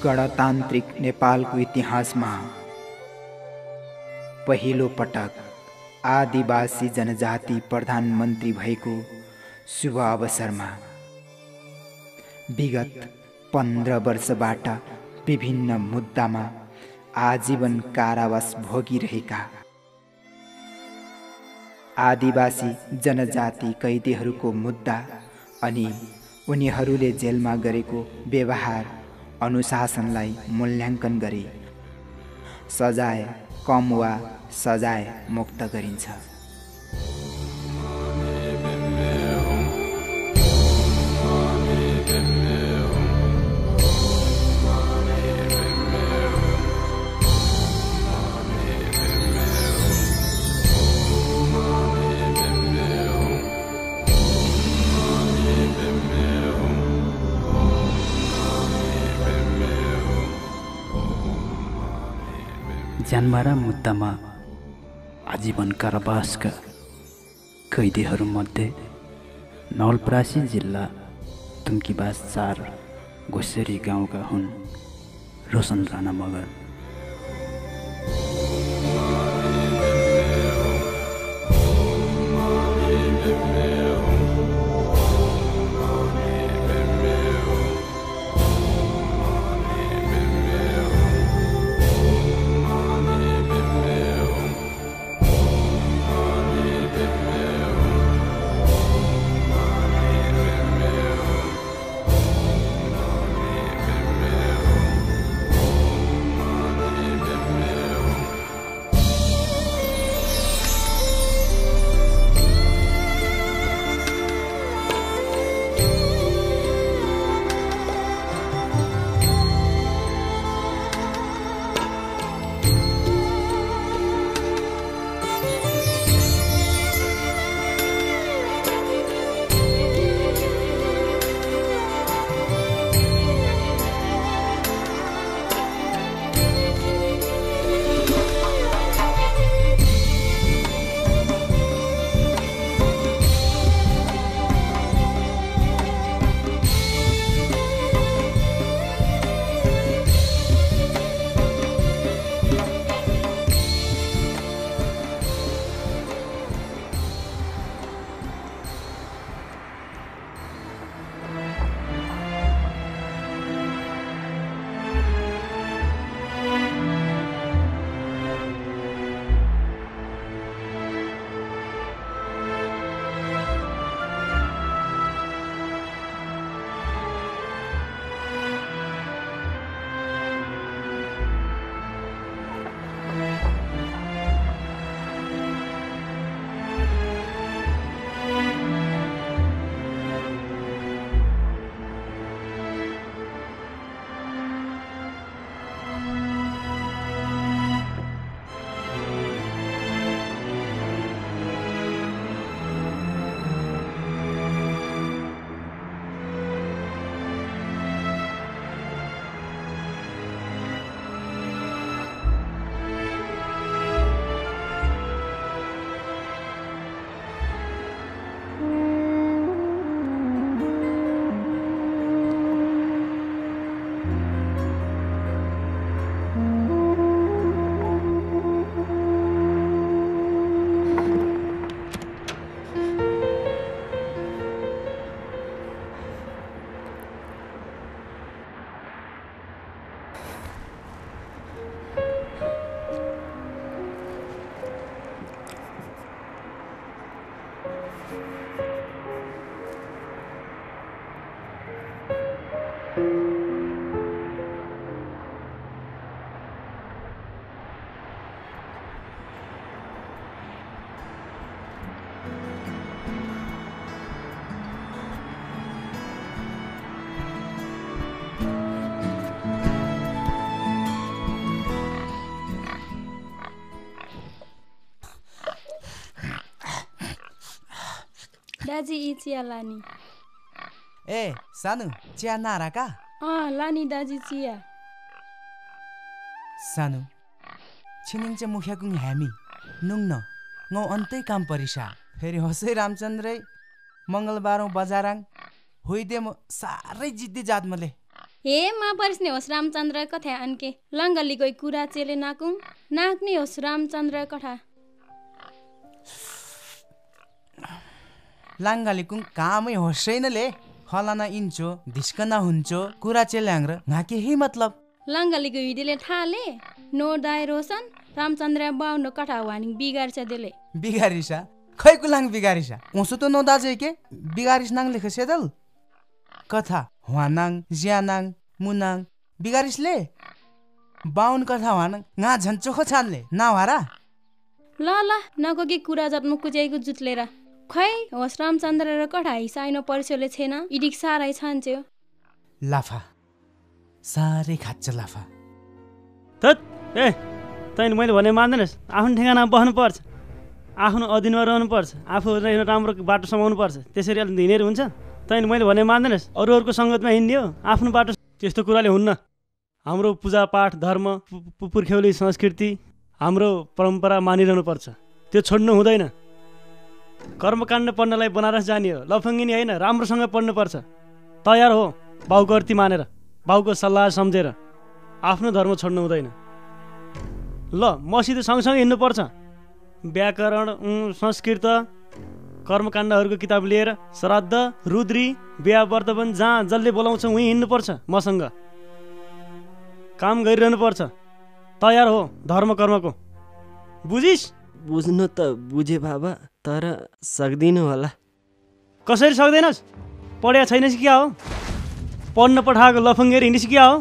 गणतान्त्रिक नेपालको इतिहासमा पहिलो पटक आदिवासी जनजाति प्रधानमन्त्री भएको शुभ अवसरमा विगत 15 वर्षबाट विभिन्न मुद्दामा आजीवन कारावास भोगिरहेका आदिवासी जनजाति कैदीहरूको मुद्दा अनि उनीहरूले जेलमा गरेको व्यवहार अनुशासनलाई मूल्याङ्कन गरी सजाय कम वा सजाय मुक्त गरिन्छ। ज्यानमारा मुद्दामा आजीवन कारावासका कैदीहरूमध्ये नवलपरासी जिल्ला तुम्कीबास 4 घोसेरी गाउँका हुन् रोशन राणा मगर। दाजी यी चिया लानी। ए सानु चिया नाराका? लानी दाजी चिया। सानु छिनिङ चाहिँ मुखियाकुङ हामी नुङ्न ngौ अन्तै काम परिसा फेरि हसै रामचन्द्रै मङ्गलबारौँ बजाराङ होइदे म साह्रै जिद्दी जात मले। हे मा परिस्ने होस् रामचन्द्र कथा अनके लङ्गली कोही कुरा चेले नाकुङ नाक्ने होस् रामचन्द्र कथा। लाङ्गालीकुङ कामै होसैनले फलाना इन्चो धिस्कना हुन्चो कुरा चेल्याङ र घाके ही मतलब। लङ्गलीको हिडीले ठाले नो दाय रोशन रामचन्द्र 52 कठा वानी बिगार्छ देले। बिगारिसा खै कुलाङ बिगारिसा उसो त नो दाजे के बिगारिस नाङ लेख सेदल कथा हुवानाङ ज्यानाङ मुनाङ बिगारिसले 52 कथा हुवानाङ nga झन्चोखो छानले नावारा। ल नको कि कुरा जत्म कुच्याइको जुत्लेर खै होस् रामचन्द्र र कठा हिसाइनो परिसोले छैन इडिक सारै छान्च्यो। लाफा साह्रै खाच्छ लाफा। तत ए तैँले मैले भने मान्दैनस् आफ्नो ठेगानामा बस्नुपर्छ आफ्नो अधीनमा रहनुपर्छ आफू राम्रो बाटो समाउनु पर्छ त्यसरी अलि हिँडेर हुन्छ। तैँले मैले भने मान्दैनस् अरूहरूको सङ्गतमा हिँड्ने हो आफ्नो बाटो त्यस्तो कुराले हुन्न। हाम्रो पूजापाठ धर्म पुर्ख्यौली संस्कृति हाम्रो परम्परा मानिरहनुपर्छ त्यो छोड्नु हुँदैन। कर्मकाण्ड पढ्नलाई बनारस जाने हो लफङ्गिनी होइन राम्रोसँग पढ्नुपर्छ तयार हो बाउको अर्ती मानेर बाउको सल्लाह सम्झेर आफ्नो धर्म छोड्नु हुँदैन। ल मसित सँगसँगै हिँड्नुपर्छ व्याकरण संस्कृत कर्मकाण्डहरूको किताब लिएर श्राद्ध रुद्री बिहा वर्तवन जहाँ जसले बोलाउँछ उहीँ हिँड्नुपर्छ मसँग काम गरिरहनुपर्छ तयार हो धर्म कर्मको बुझिस्? बुझ्नु त बुझे बाबा तर सक्दिनँ होला। कसरी सक्दैनस् पढ्या छैनस् क्या हो पढ्न पठाएको लफङ्गेर हिँडिस् क्या हो।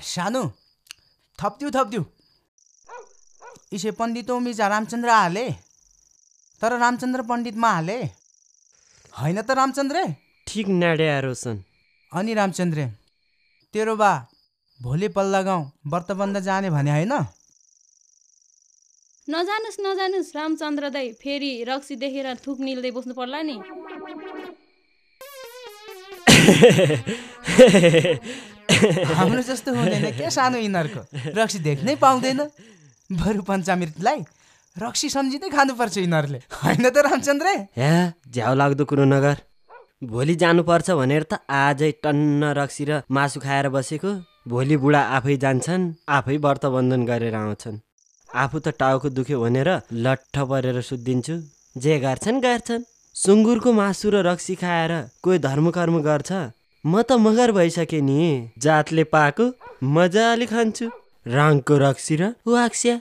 सानो थप्दिउ इसे पण्डितों मिजा रामचन्द्र हाले तर रामचन्द्र पण्डितमा हाले होइन त रामचन्द्र ठिक नाड्या रोशन। अनि रामचन्द्र तेरो बा भोलि पल्ला गाउँ व्रतबन्ध जाने भने होइन? नजानुस् रामचन्द्र दाइ फेरि रक्सी देखेर थुक निल्दै बस्नु पर्ला नि। हाम्रो जस्तो हुँदैन के सानो यिनीहरूको रक्सी देख्नै पाउँदैन बरु पञ्चामृतलाई रक्सी सम्झिँदै खानुपर्छ यिनीहरूले होइन त रामचन्द्र? हे झ्याउ लाग्दो कुरो नगर भोलि जानुपर्छ भनेर त आजै टन्न रक्सी र मासु खाएर बसेको भोलि बुढा आफै जान्छन् आफै व्रतबन्धन गरेर आउँछन् आफू त टाउको दुख्यो भनेर लट्ठ परेर सुत्दिन्छु जे गर्छन् सुँगुरको मासु र रक्सी खाएर कोही धर्मकर्म गर्छ म त मगर भइसकेँ नि जातले पाएको मजाले खान्छु राङको रक्सी र वाक्स्या।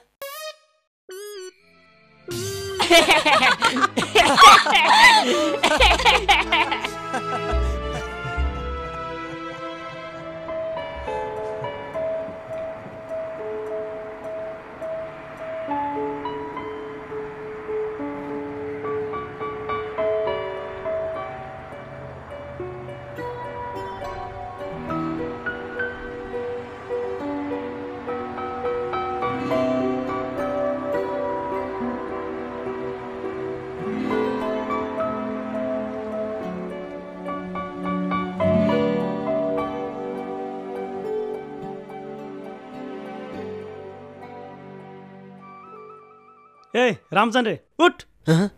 ए रामचन्द्र उठ, हँ?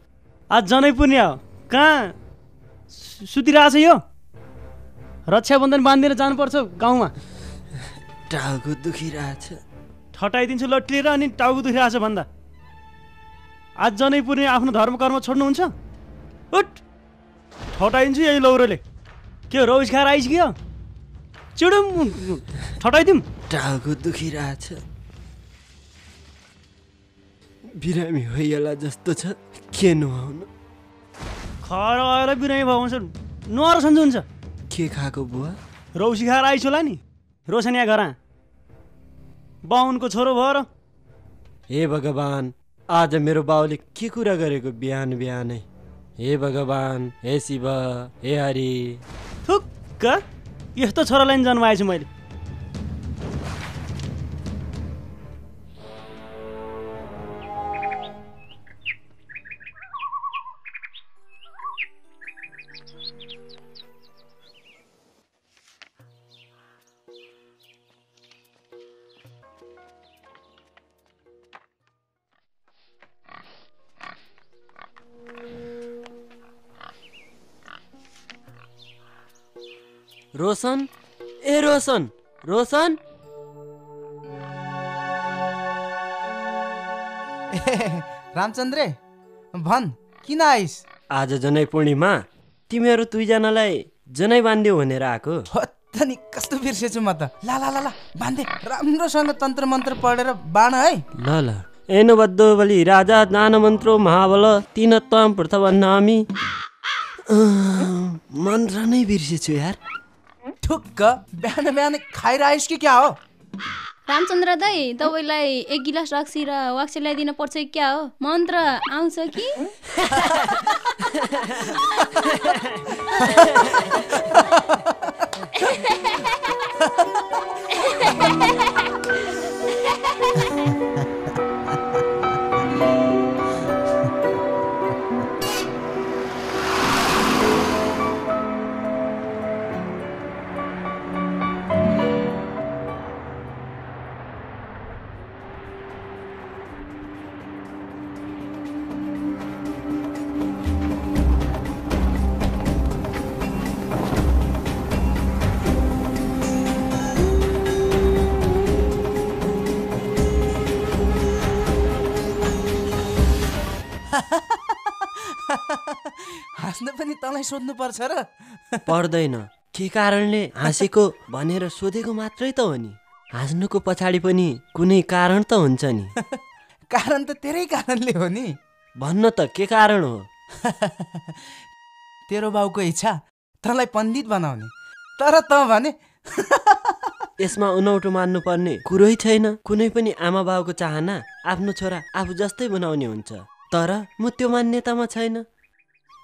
आज जनै पूर्णिमा हो, कहाँ सुतिरहेछ यो? रक्षाबन्धन बाँधिएर जानुपर्छ गाउँमा। टाउको दुखिरहेछ। ठटाइदिन्छु लट्ठी लिएर, अनि टाउको दुखिरहेछ भन्दा। आज जनै पूर्णिमा आफ्नो धर्म कर्म छोड्नुहुन्छ? उठ, ठटाइदिन्छु यही लौरोले। के हो, रौस खाएर आइस कि यो? चिडुम ठटाइदिउँ। टाउको दुखिरहेछ। बिरामी होइएला जस्तो छ, के नुहाउनु? खर आएर बिरामी भयो हुन्छ, नुहाएर सन्चो हुन्छ। के खाएको बुवा? रौसी खाएर आइस होला नि, रोशन यहाँ घर बाहुनको छोरो भयो र। हे भगवान्, आज मेरो बाउले के कुरा गरेको बिहान बिहानै? हे भगवान्, हे शिव, हे हरि। थुक्क, यस्तो छोरालाई नि जन्माएछु मैले। रोशन, ए रोशन, रोशन। रामचन्द्रे भन, किन आइस? आज जनै पूर्णिमा, तिमीहरू दुईजनालाई जनै बान्दियो भनेर आएको। नि कस्तो बिर्सेछु म त। ला ला ला ला बान्दे, राम्रोसँग तन्त्र मन्त्र पढेर बाण है। ल ल। एन बद्दो बलि राजा दान मन्त्रो महाबल तीन त्वाम पृथ्वन्नामी। मन्त्र नै बिर्सेछु यार। ठुक्क, बिहान बिहान खाएर आइस कि क्या हो? रामचन्द्र दाई, तपाईँलाई एक गिलास रक्सी र वाक्सी ल्याइदिन पर्छ कि क्या हो? मन्त्र आउँछ कि? हाँस्न पनि तँलाई सोध्नु पर्छ र? पर्दैन। के कारणले हाँसेको भनेर सोधेको मात्रै त हो नि। हाँस्नुको पछाडि पनि कुनै कारण त हुन्छ नि। कारण त तेरै कारणले हो नि। भन्न त के कारण हो? तेरो बाउको इच्छा तँलाई पण्डित बनाउने, तर त भने यसमा उनौटो मान्नुपर्ने कुरै छैन। कुनै पनि आमा बाउको चाहना आफ्नो छोरा आफू जस्तै बनाउने हुन्छ, तर म त्यो मान्यतामा छैन।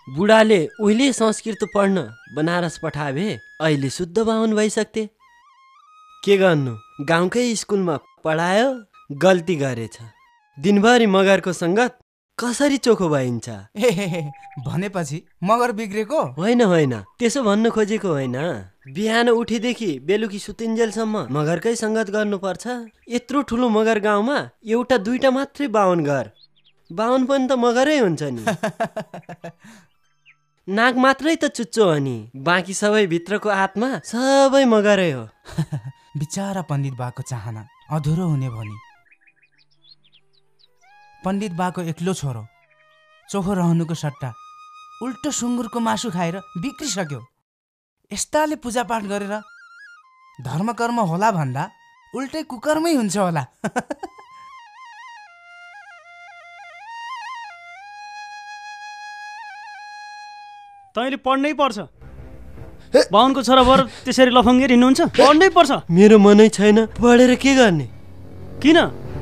बुढाले उहिले संस्कृत पढ्न बनारस पठाए, अहिले शुद्ध बाहुन भइसक्थे। के गर्नु, गाउँकै स्कुलमा पढायो, गल्ती गरेछ। दिनभरि मगरको सङ्गत कसरी चोखो भइन्छ? भनेपछि मगर बिग्रेको होइन होइन, त्यसो भन्नु खोजेको होइन। बिहान उठेदेखि बेलुकी सुतिन्जेलसम्म मगरकै सङ्गत गर्नुपर्छ। यत्रो ठुलो मगर गाउँमा एउटा दुईटा मात्रै बाहुन घर। बाहुन पनि त मगरै हुन्छ नि। नाक मात्रै त चुच्चो हो नि, बाँकी सबै भित्रको आत्मा सबै मगरै हो। बिचारा पण्डित बाको चाहना अधुरो हुने भनी। पण्डित बाको एक्लो छोरो चोखो रहनुको सट्टा उल्टो सुँगुरको मासु खाएर बिग्रिसक्यो। यस्ताले पूजापाठ गरेर धर्मकर्म होला भन्दा उल्टै कुकर्मै हुन्छ होला। तैँले पढ्नै पर्छ। बाहुनको छोरा भएर त्यसरी लफङ्गेर हिँड्नुहुन्छ? पढ्नै पर्छ। मेरो मनै छैन, पढेर के गर्ने? किन,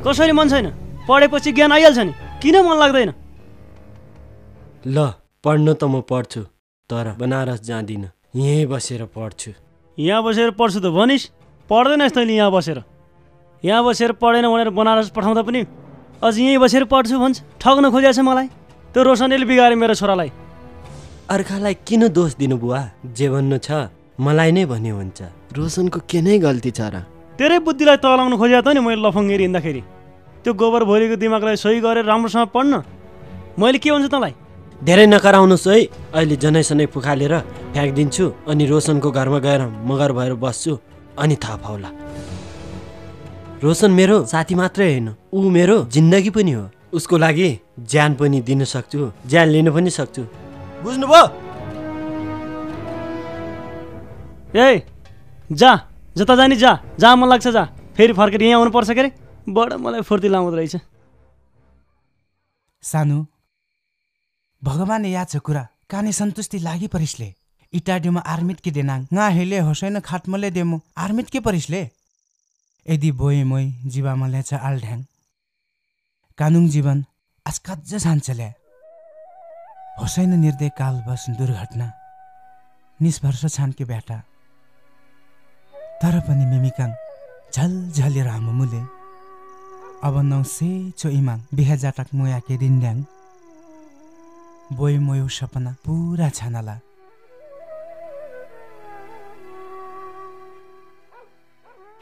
कसरी मन छैन? पढेपछि ज्ञान आइहाल्छ नि, किन मन लाग्दैन? ल पढ्न त म पढ्छु, तर बनारस जाँदिनँ, यहीँ बसेर पढ्छु। यहाँ बसेर पढ्छु त भनिस्, पढ्दैनस् तैँले यहाँ बसेर। यहाँ बसेर पढेन भनेर बनारस पठाउँदा पनि अझ यहीँ बसेर पढ्छु भन्छ। ठग्न खोजेको छ मलाई। त्यो रोशनले बिगारे मेरो छोरालाई। अर्कालाई किन दोष दिनु बुवा? जे भन्नु छ मलाई नै भन्ने हुन्छ। रोशनको के नै गल्ती छ र? तेरै बुद्धिलाई तलाउनु खोजेको त नि मैले लफङ्गेरी हिँड्दाखेरि। त्यो गोबर भोलिको दिमागलाई सही गरेर राम्रोसँग पढ्न। मैले के भन्छु तँलाई? धेरै नकराउनुहोस् है। अहिले जनैसनै पुखालेर फ्याँकिदिन्छु अनि रोशनको घरमा गएर मगर भएर बस्छु अनि थाहा पाउला। रोशन मेरो साथी मात्रै होइन, ऊ मेरो जिन्दगी पनि हो। उसको लागि ज्यान पनि दिन सक्छु, ज्यान लिन पनि सक्छु। बुझ्नुभयो? ए जा, जता जाने जा, जहाँ मन लाग्छ जा। फेरि फर्केर यहाँ आउनुपर्छ के अरे? बडा मलाई फुर्ती लाउँदो रहेछ। सानो भगवान याद छ कुरा काने सन्तुष्टि लागि परिसले इटाडियोमा आर्मित के देनाङ nga hele होसैन खाटमले देमो आर्मित के परिसले यदि बोए मोय जीवामले छ आलढ्याङ कानुङ जीवन आस्काज सान्छले होसैन निर्दय काल बस दुर्घटना निष्भर्ष छानके बेटा तर पनि मिमिकाङ झल झलेर मुले अब नौसे चो इमाङ बिहा जाटक मोया के दिन्ड्याङ बोय मोयो सपना पूरा छानाला।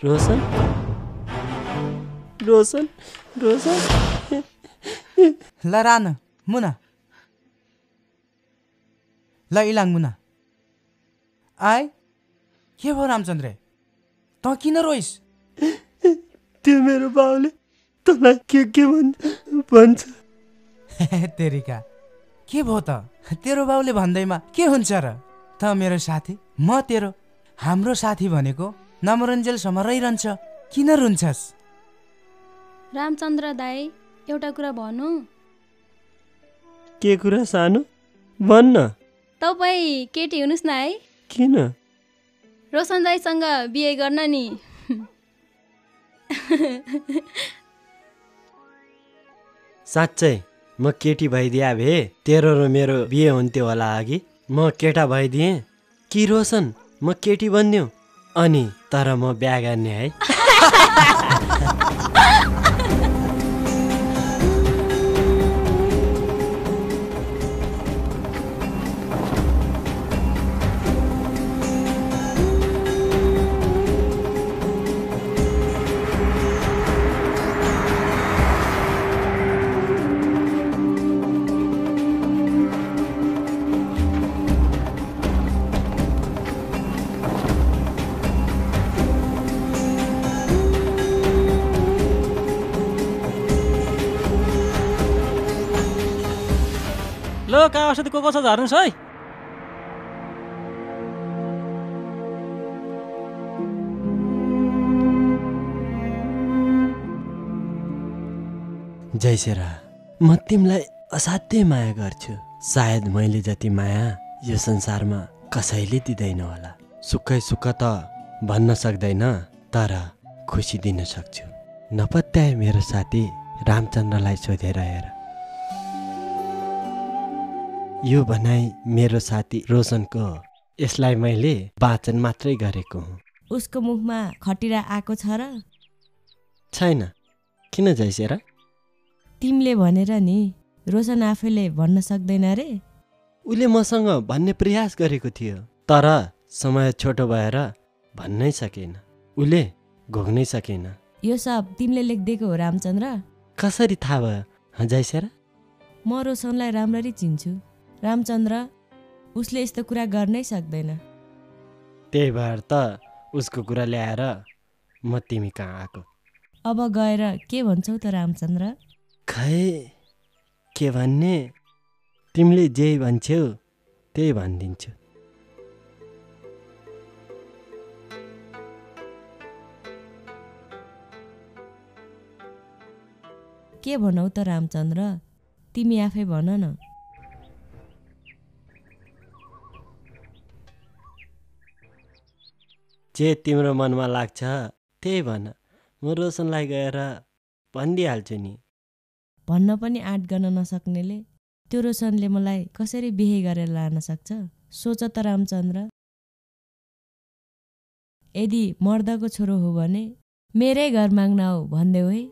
रोशन रोशन रोशन ल रान मुना ल इलाङ मुना आइ के भयो रामचन्द्र त किन रोइस? त्यो मेरो बाउले तँलाई के भन्छ? तेरिका के भयो त? तेरो बाउले भन्दैमा के हुन्छ र? त मेरो साथी म तेरो हाम्रो साथी भनेको नमरुन्जेलसम्म रहिरहन्छ, किन रुन्छस्? रामचन्द्र दाइ एउटा कुरा भन्नु। के कुरा सानो? भन्न। तपाईँ केटी हुनुहोस् न है। किन? रोशन दाइसँग बिहे गर्न नि। साँच्चै म केटी भइदिए भए तेरो र मेरो बिहे हुन्थ्यो होला अघि। म केटा भइदिएँ कि रोशन म केटी बन्यो अनि तर म बिहा गर्ने है। ल कहाँ औषधि को छ झर्नुहोस् है। जयसेरा म तिमीलाई असाध्यै माया गर्छु। सायद मैले जति माया यो संसारमा कसैले दिँदैन होला। सुखै सुख त भन्न सक्दैन तर खुसी दिन सक्छु। नपत्याए मेरो साथी रामचन्द्रलाई सोधेर हेर। यो भनाइ मेरो साथी रोशनको हो। यसलाई मैले वाचन मात्रै गरेको हुँ। उसको मुखमा खटिरा आएको छ र? छैन। किन जयसेरा? तिमीले भनेर नि रोशन आफैले भन्न सक्दैन रे? उसले मसँग भन्ने प्रयास गरेको थियो तर समय छोटो भएर भन्नै सकेन। उसले घोक्नै सकेन। यो सब तिमीले लेखिदिएको हो रामचन्द्र? कसरी थाहा भयो जयसेरा? म रोशनलाई राम्ररी चिन्छु रामचन्द्र। उसले यस्तो कुरा गर्नै सक्दैन। त्यही भएर त उसको कुरा ल्याएर म तिमी कहाँ आएको। अब गएर के भन्छौ त रामचन्द्र? खै के भन्ने, तिमीले जे भन्छौ त्यही भनिदिन्छु। के भनौ त रामचन्द्र, तिमी आफै भन न। जे तिम्रो मनमा लाग्छ त्यही भन। म रोशनलाई गएर भनिदिइहाल्छु नि। भन्न पनि आँट गर्न नसक्नेले त्यो रोशनले मलाई कसरी बिहे गरेर लान सक्छ? सोच त रामचन्द्र। यदि मर्दको छोरो हो भने मेरै घर माग्न आऊ भन्देऊ है।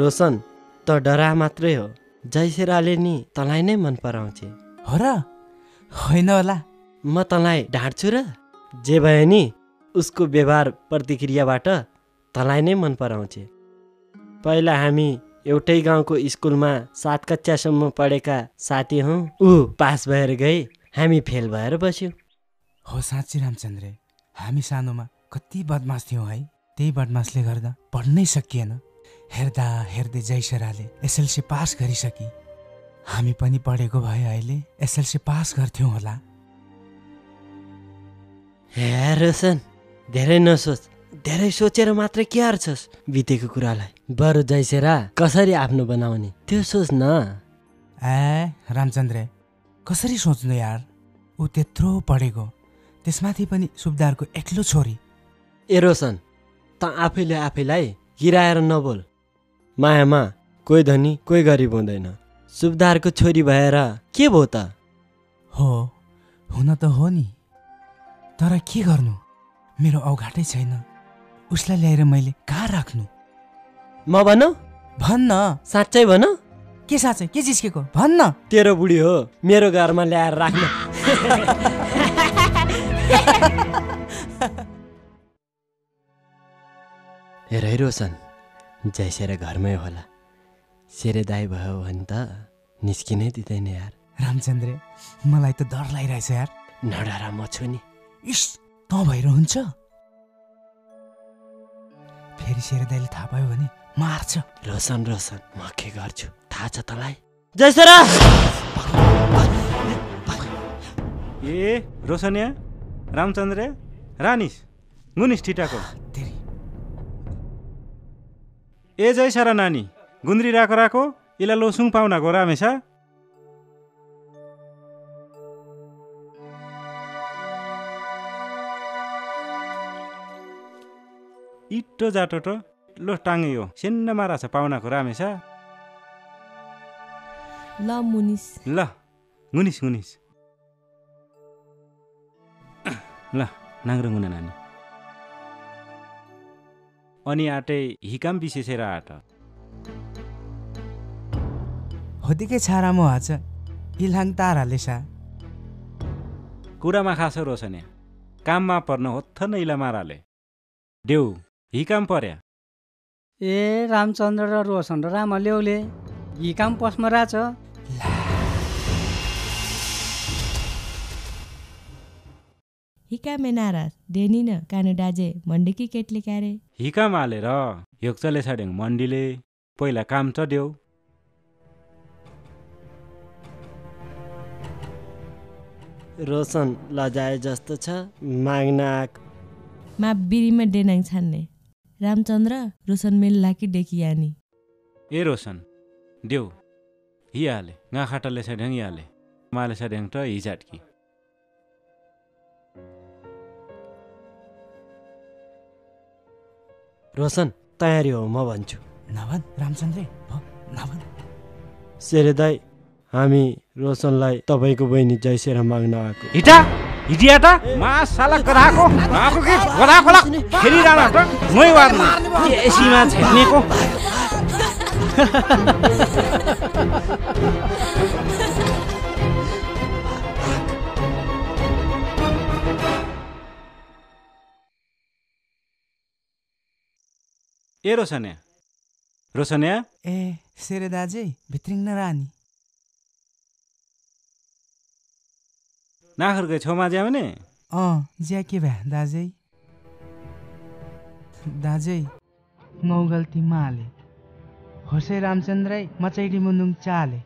रोशन त डरा मात्रै हो, जयसेराले नि तँलाई नै मन पराउँछे। हो र? होइन होला। म तँलाई ढाँट्छु र? जे भए नि उसको व्यवहार प्रतिक्रियाबाट तँलाई नै मन पराउँछे। पहिला हामी एउटै गाउँको स्कुलमा 7 कक्षासम्म पढेका साथी हौँ। ऊ पास भएर गए, हामी फेल भएर बस्यौँ। हो साँच्ची रामचन्द्र, हामी सानोमा कति बदमास थियौँ है। त्यही बदमासले गर्दा पढ्नै सकिएन। हेर्दा हेर्दै जयसेराले एसएलसी पास गरिसकी। हामी पनि पढेको भए अहिले एसएलसी पास गर्थ्यौँ होला। हे रोशन, धेरै नसोच, धेरै सोचेर मात्रै के हार्छस् बितेको कुरालाई। बरु जयसेरा कसरी आफ्नो बनाउने त्यो सोच न। ए रामचन्द्र, कसरी सोच्नु यार? ऊ त्यत्रो पढेको, त्यसमाथि पनि सुबदारको एक्लो छोरी। ए रोशन, त आफैले आफैलाई गिराएर नबोल। मायामा कोही धनी कोही गरिब हुँदैन। सुबदारको छोरी भएर के भयो त? हो, हुन त हो नि, तर के गर्नु, मेरो औघाटै छैन। उसलाई ल्याएर मैले कहाँ राख्नु? म भनौ? भन्न। साँच्चै भन? के साँच्चै? के जिस्केको? भन्न। तेरो बुढी हो, मेरो घरमा ल्याएर राख्न। हेर है रोशन, जयसेरा घरमै होला। सेरे दाई भयो भने त निस्किनै दिँदैन यार। रामचन्द्र, मलाई त डर लागिरहेछ यार। नडरा, म छु नि। इस, तँ भएर हुन्छ? फेरि सेरे दाइले थाहा पायो भने मार्छ। रोशन, म के गर्छु थाहा छ तँलाई? जयसेरा! ए रोशनिया, रामचन्द्र, रानिस, गुनिस ठिटाको। ए जयसेरा नानी, गुन्द्री राको इला लोसुङ पाउनाको रामेछा। इट्टो जाटो त लो टाङ्गे हो, सेन्न मारा छ पाउनाको रामेछा। ल मुनिस। ल गुनिस ल नाङ्ग्रो गुना नानी। अनि आटे हिकाम विशेषेर आट होदिके छारामो हाच इलाङ ताराले सा। कुरामा खास रोशने, काममा पर्न होत्थ न इला माराले देऊ हिकाम पर्या। ए रामचन्द्र र रोशन र रामलेउले हिकाम पस्मा राछ। हिकामे नाराज देनी न कानु डाजे मण्डीकी केटले क्यारे। हिकाम हालेर योक्चले साडेङ मण्डीले पहिला काम त देऊ। रोशन लजाए जस्तो छ, माग्न आक। मा बिरीमा डेनाङ छान्ने रामचन्द्र रोशन मेल लाकी डेकियानी। ए रोशन देऊ हियाले गा खाटाले साडेङ याले माले साडेङ त हिजाटकी। रोशन तयारी हो, म भन्छु। नभन रामचन्द्र, नभन। सेरे दाई, हामी रोशनलाई तपाईँको बहिनी जयसेरा माग्न आएको। हिटा हिटियाटा मा साला कराको आको के गला गला फेरि राला त मै वार्नु एसीमा छेक्नेको। ए रोशन्या ए सेरे दाजे भित्रिङ न रानी। नाखर गए छेउमा ज्या भने ज्या के भ्या दाजै। दाजै नौ गल्ती माले होसे रामचन्द्रै मचैली मुनुङ चाले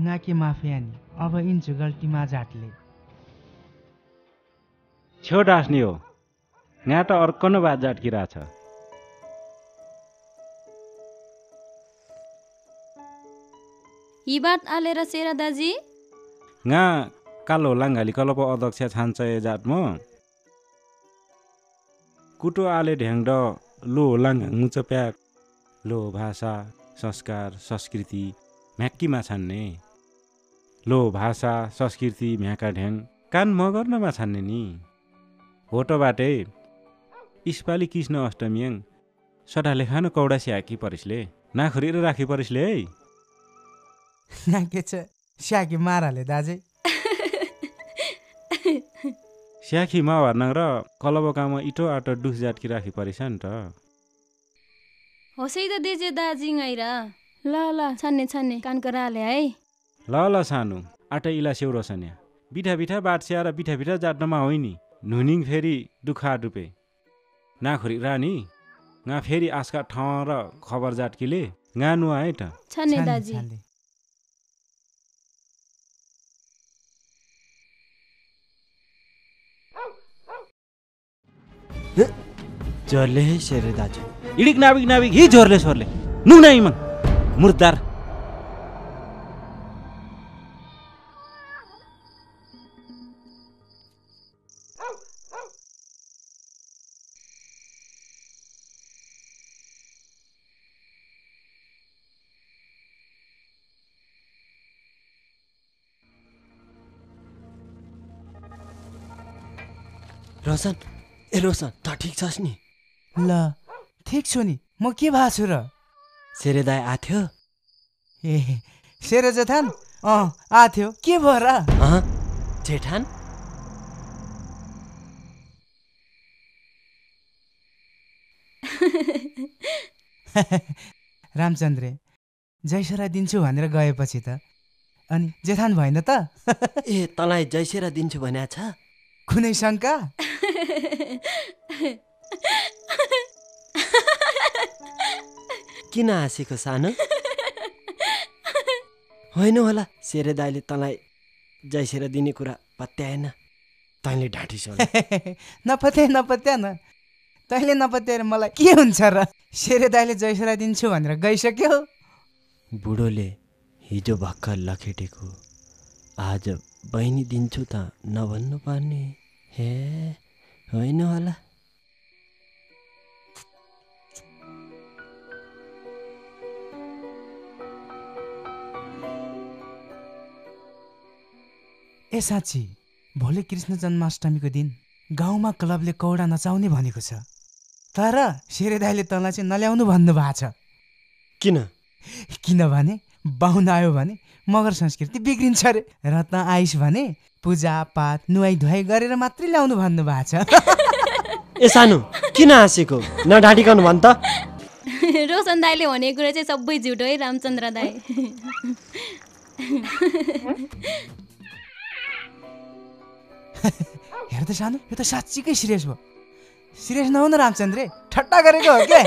नाके माफियानी अब इन्चु गल्ती मा जाटले। छेउ डास्ने हो, यहाँ त अर्कन बात जाटकिरहेछ। यी बात आलेर सेरा दाजी गा कालो लाङ्गाली कलप अध्यक्ष छान्छ जातम कुटो आले ढ्याङ्ड लो लाङ्गा मुच प्याक लो भाषा संस्कार संस्कृति म्याक्कीमा छान्ने। लो भाषा संस्कृति म्याका ढ्याङ कान मगर्नमा छान्ने नि। होटोबाटै इस्पाली कृष्ण अष्टमियाङ सडा लेखानो कौडा स्याकी परिसले नाखोरी र राखी परिसले है यहाँ के छ स्याकी माराले दाजे स्याखी मा भर्नाङ र कलबकामा इटो आटो डुस जाटकी राखी परिछ नि त होसै त देजे दाजी गाइरा ल ल छान्ने छान्ने कानको राले है ल सानो आटा इला सेउ रसन्या बिठा बिठा बाट्स्या र बिठा बिठा जाट्नमा होइन नुनिङ फेरि दुखा डुपे नाखोरी रानी गा फेरि आस्का ठाउँ र खबर जाटकीले गा नुहा है त छान्ने दाजी जोरले है शेरे दाजु इडिक नाबिक नाबिक हि जोरले सोरले नुङ न इमन मुर्दार रोशन ए रोशन त ठिक छस् नि ल ठिक छु नि म के भएको छु र शेरे दाइ आथ्यो ए शेरे जेठान आथ्यो के भयो र जेठान रामचन्द्रे जैसेरा दिन्छु भनेर गएपछि त अनि जेठान भएन त ए तँलाई जैसेरा दिन्छु भन्या छ कुनै शङ्का किन हाँसेको सानो होइन होला शेरे दाइले तँलाई जैसेरा दिने कुरा पत्याएन तैँले ढाँटी सोल नपत्या न तैँले नपत्याएर मलाई के हुन्छ र शेरे दाइले जैसेरा दिन्छु भनेर गइसक्यो बुढोले हिजो भर्खर लखेटेको आज बहिनी दिन्छु त नभन्नु पर्ने हे होइन होला ए साँच्ची भोलि कृष्ण जन्माष्टमीको दिन गाउँमा क्लबले कौडा नचाउने भनेको छ तर शेरे दाइले तँलाई चाहिँ नल्याउनु भन्नुभएको छ किनभने बाहुन आयो भने मगर संस्कृति बिग्रिन्छ अरे र त आइस भने पूजापाठ नुहाइ धुवाइ गरेर मात्रै ल्याउनु भन्नुभएको छ ए सानो किन हाँसेको नढाँटिकनु भन् त रोशन दाइले भनेको कुरा चाहिँ सबै झुटो है रामचन्द्र दाइ हेर त सानो यो त साँच्चीकै सिरियस भयो सिरियस नहुनु रामचन्द्रे ठट्टा गरेको हो के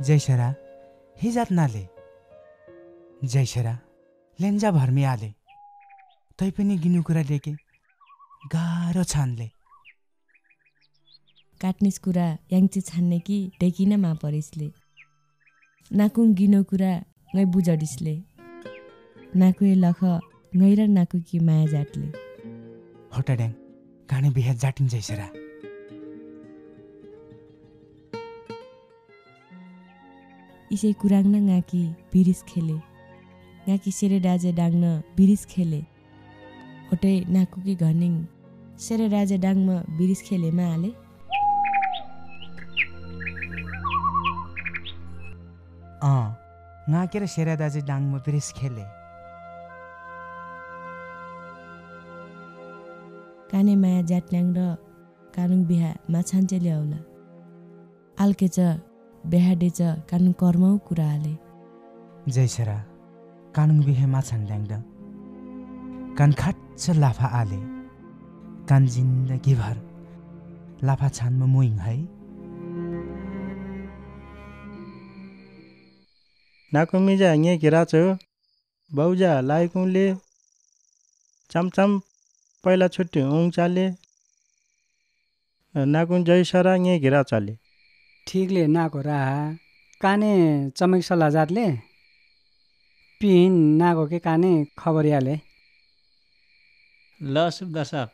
जैसरा हिजात नाले जैसरा लेन्जा भर्मी आले तैपनि गिनु कुरा लेके गाह्रो छानले काट्निस कुरा याङची छान्ने कि डेकिन मा परिसले नाकुङ गिनो कुरा ngै बुजडिसले नाकुए लख ngै र नाकु कि माया जाटले होटड्याङ काने बिहे जाटिन जैसरा इसै कुराङ्न गाकी बिरिस खेले गाकी सेरे राजे डाङ्न बिरिस खेले होटै नाकुकी घनिङ सेरे राजे डाङमा बिरिस खेलेमा आले गाकेर सेरे राजे डाङमा बिरिस खेले काने माया जाट्ल्याङ र कानुङ बिहा माछान्चेले आउला आल्केच बेहाडेच कानुङ कर्मौ कुरा आले जैसरा कानुङ बिहे माछान ल्याङ्ड कान खाट्छ लाफा आले कान जिन्दगी भर लाफा छानमा मुइङ है नाकुमिजा ङे गिराच बाउजा लाइकुले चमचम पहिला छुट्टी ऊङ चाले नाकुङ जैसरा ङे गिरा चाले ठिकले नाको राहा काने चमक सल्लाह जातले पिन नाको के काने खबरियाले ल सुब्दा साहब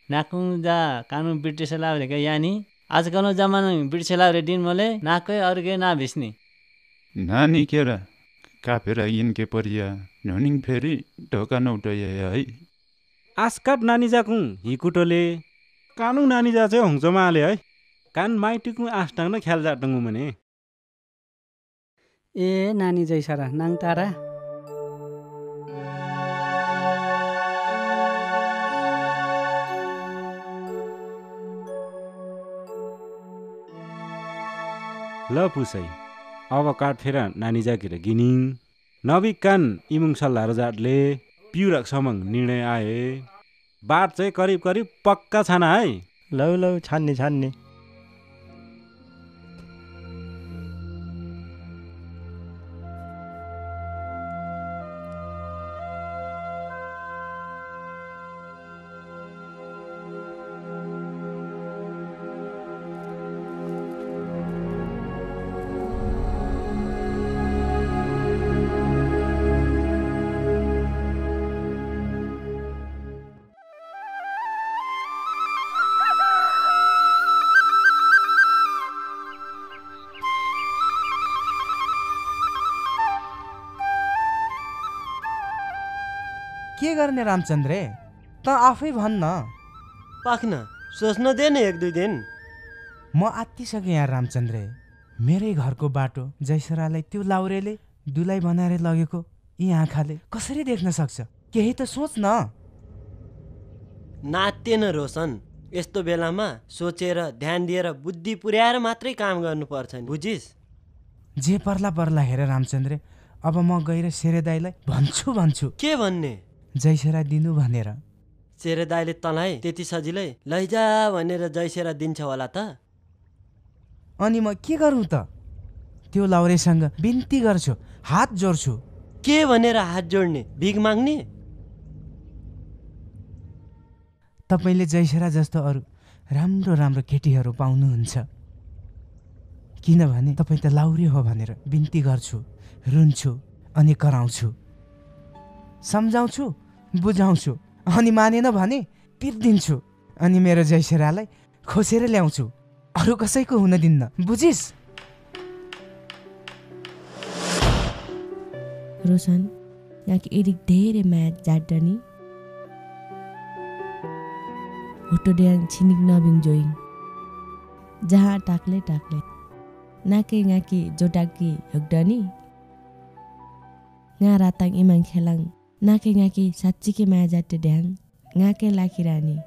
नाकुङ जा कानुन ब्रिटिस लावरे के यानी आजकल जमाना ब्रिटिस लावरे दिन मले नाकै अर्गे ना भिस्नी नानी केरा कापेर इनके परिया ननिङ फेरि ढोका नउटय है आस्काट नानी जाकुङ हिकुटोले कानुङ नानी जा चाहिँ होङजमा आले है कान माइटिकु आस्टाङ न ख्याल जाटङु मने ए नानी जैसरा नाङ तारा ल पुसै अब काट फेर नानी जाकिर गिनिङ नबी कान इमुङ सल्लाह र जाटले पिउरक समङ निर्णय आए बात चाहिँ करिब करिब पक्का छाना है लौ लौ छान्ने छान्ने के गर्ने रामचन्द्रे त आफै भन्न पाख्न सोच्न दे न एक दुई दिन म आत्तिसकेँ यार रामचन्द्रे मेरै घरको बाटो जैसरालाई त्यो लाउरेले दुलाई बनाएर लगेको यी आँखाले कसरी देख्न सक्छ? केही त सोच न। नात्येन रोशन, यस्तो बेलामा सोचेर ध्यान दिएर बुद्धि पुर्याएर मात्रै काम गर्नुपर्छ नि, बुझिस्? जे पर्ला पर्ला हेर रामचन्द्र, अब म गएर शेरे दाईलाई भन्छु। के भन्ने? जैसेरा दिनु भनेर। शेरे दाईले तँलाई त्यति सजिलै लैजा भनेर जैसेरा दिन्छ होला त? अनि म के गरौँ त? त्यो लाउरेसँग बिन्ती गर्छु, हात जोड्छु। के भनेर हात जोड्ने? भिख माग्ने? तपाईँले जैसेरा जस्तो अरू राम्रो राम्रो केटीहरू पाउनुहुन्छ, किनभने तपाईँ त लाउरे हो भनेर बिन्ती गर्छु, रुन्छु अनि कराउँछु, सम्झाउँछु, बुझाउँछु, अनि मानेन भने पिर्दिन्छु, अनि मेरो जैसेरालाई खोसेर ल्याउँछु, अरू कसैको हुन दिन्न, बुझिस्? रोशन, यहाँ एरिक धेरै माया जाड्डनी होटो ड्याङ छिनिक नबिङ जोइङ जहाँ टाक्ले नाके गाकी जोटाकी हगडनी गा राताङ इमाङ खेलाङ नाके गाकी साच्चीके माया जाट्टे ड्याङ गाके लाखी रानी।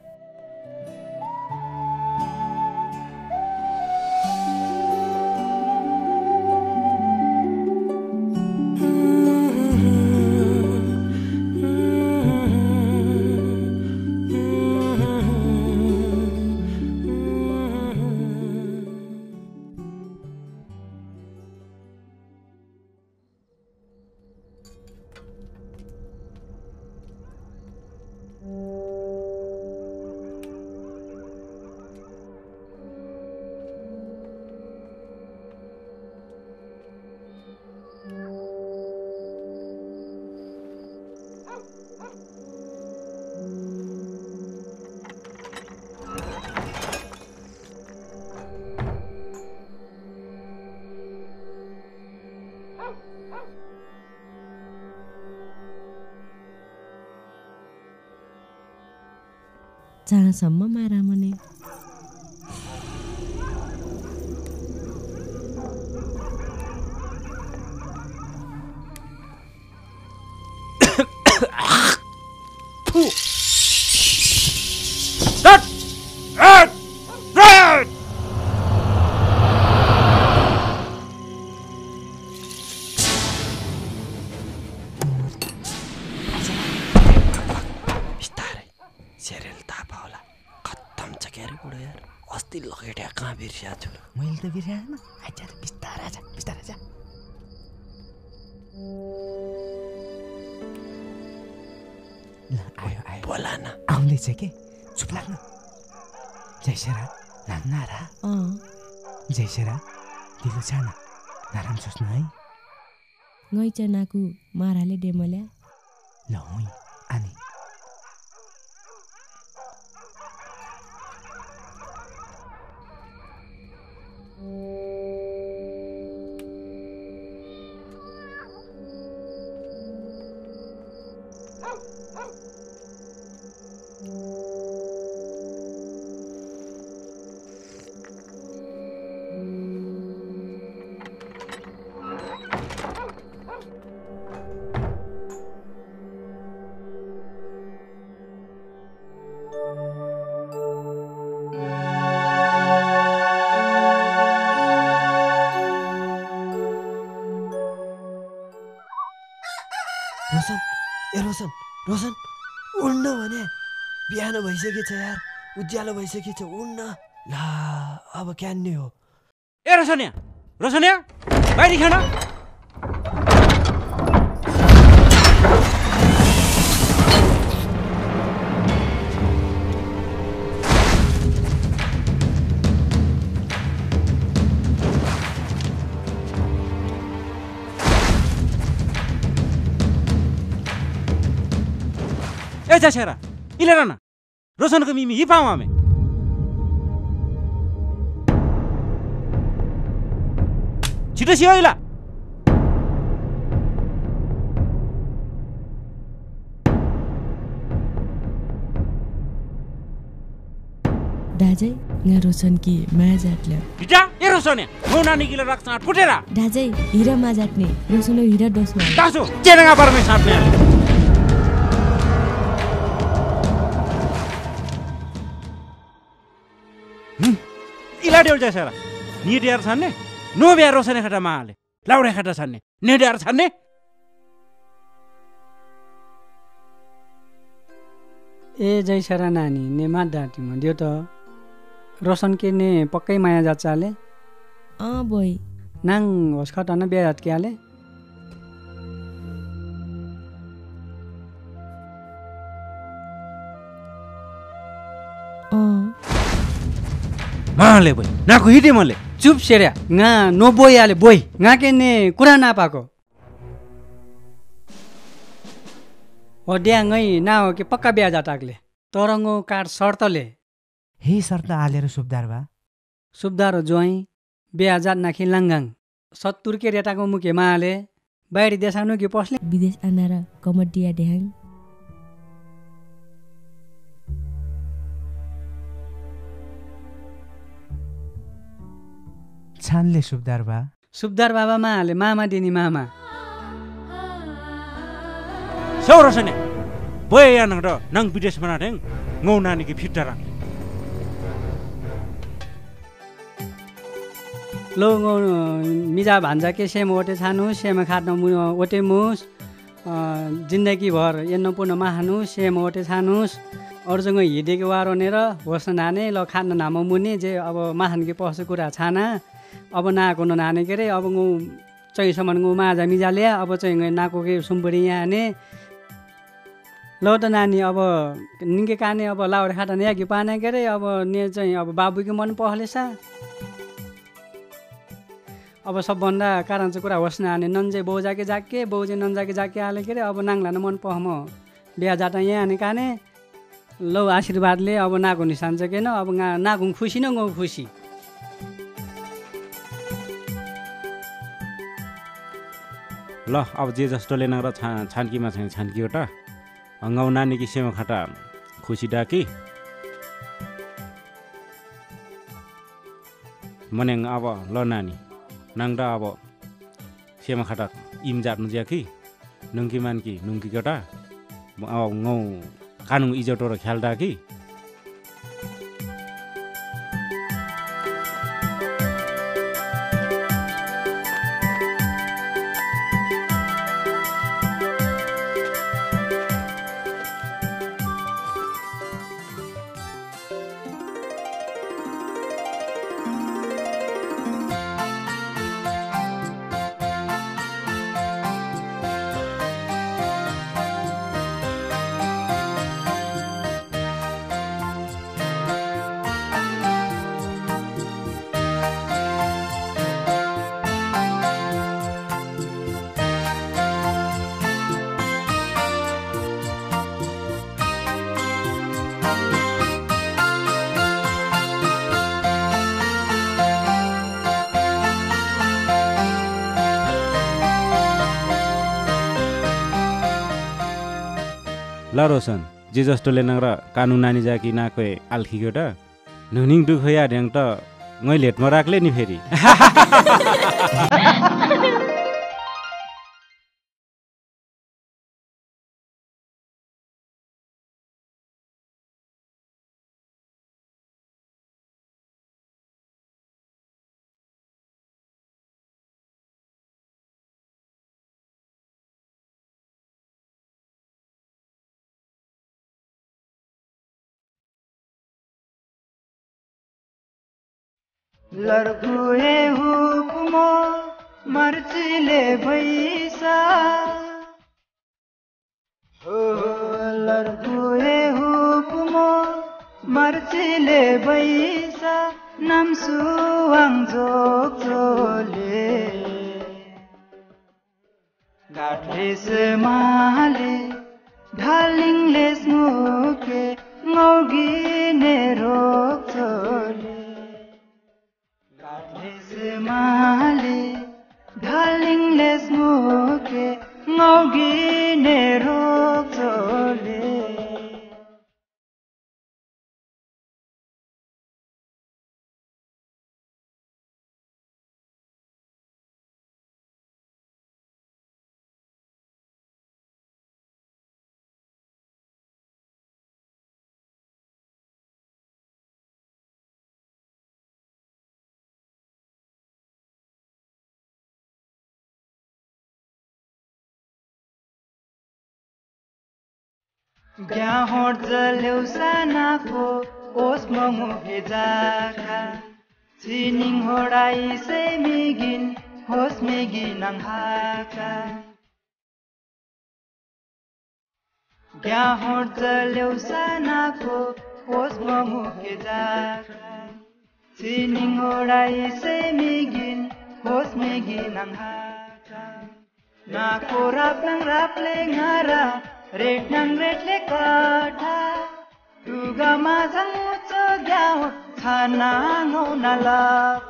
जहाँसम्म मारा मने मैले त बिर्सिहाल्न। आजा बिस्तारा जा। ल आयो बोला न। आउँदैछ के, चुप लाग्नु। जैसेरा नारा जैसेरा दिलो छाना नराम सोच्नु है। गैचा नाकु माराले डेमल्या ल हुँ आनी रोशन उड्न भने बिहान भइसकेछ यार, उज्यालो भइसकेछ, उड्न। ला अब क्यान्ने हो? ए रोशन्या बाहिर खेल। ए जैसेरा इलेर न रोशनको मिमी हि पाऊँ हमें। छिटो छियो इला। दाजै यहाँ रोशन कि माया जाट्ला बिटा ए रोसने गौ नानी किलो रक्छ फुटेरा दाजै हिरा मा जाट्ने रोशन हिरा डोसमा दासो चेनगा परमे साट्ने इलाडेल जसरा नि डेर छन्ने नो ब्या रोसने खटा माले लाउडे खटा छन्ने ने डेर छन्ने ए जैसरा नानी ने मा डाटी म दियो त रोशन के ने पक्कै माया जाचाले बोय नाङ होस्खट न बिहा जात क्याले माले बोय नाको हिटे मले चुप सेर्या nga नो बोय आले बोय nga के ने कुरा ना पाको ओड्याङै ना हो कि पक्का बिहा जाटाकले तरङ्गो काट शर्तले हे शर्त हालेर सुब्दार बा सुब्दार जोइ बिहा जात नाखि लाङ्गाङ 70 के रेटाको मुखे माले बाहिरी देशानु कि पस्ले विदेश आनार कमडिया देहाङ छानले सुब्दार बाबा माले मामा दिनी मामा सौरसने बोय यानङ र नङ विदेश बनाथेङ ngौ नानी कि फिटरा लो मिजा भान्जा के सेम ओटे छानु सेम खाट्न ओटे मुस जिन्दगी भर एन्न पुन माहानु सेम ओटे छानुस अरूसँग हिँडेको वारोनेर होस् नाने ल खान्न नाम मुनि जे अब माहानकी पस्छ कुरा छाना अब नाको नाने के रे अब गौ चैसम्म गौ माजा मिजाले अब चाहिँ नाको के सुम्बडी याने ल त नानी अब निके काने अब लाउडे खाटा ने याकी पाने के रे अब ने चाहिँ अब बाबुको मन पहलेसा अब सबभन्दा कारण चाहिँ कुरा होस् नाने नन्जे बौजाके जाके बौजे नन्जाके जाके आले के रे अब नाङ्लान मन पहम बिहा जाटा यहाँ आने काने लौ आशीर्वादले अब नाको निशान चाहिँ केन अब नागुङ खुसी न गौ खुसी ल अब जे जस्तोले नगर छानकीमा छ छानकी एउटा हङ्गाउ नानी कि सेमा खाटा खुसी डाकी मनेङ अब ल नानी नाङ्डा अब सेमा खाटा इम जाट्नु ज्याकी नुङ्की मानकी नुङ्की गटा अब गौ कानुङ इजटो र ख्याल डाकी ल रोशन जे जस्तोले नगर कानुन नानी जाकी नाको आल्खीको त नुनिङ दुख या ढ्याङ त मै लेटमा राख्ले नि फेरि लड़कुए हुकुमो मर्जीले भैसा हो लड़कुए हुकुमो मर्जीले भैसा नाम सुवाङ जोले गाठेस माले ढालिङले स्मुके ngौगिने रोक्छोले माले ढालिङले स्मुके ngौगिने रोक्छोले ग्याहोट जलेउसानाको ओस मङु भेजाका छिनिङ होडाई से मिगिन होस मेगिन हाका ग्याहोट जलेउसानाको ओस मङु भेजाका छिनिङ होडाई से मिगिन होस मेगिन हाका नाको राप्ले ngara red nang red le kata tuga mazang uco gyao chana ngona la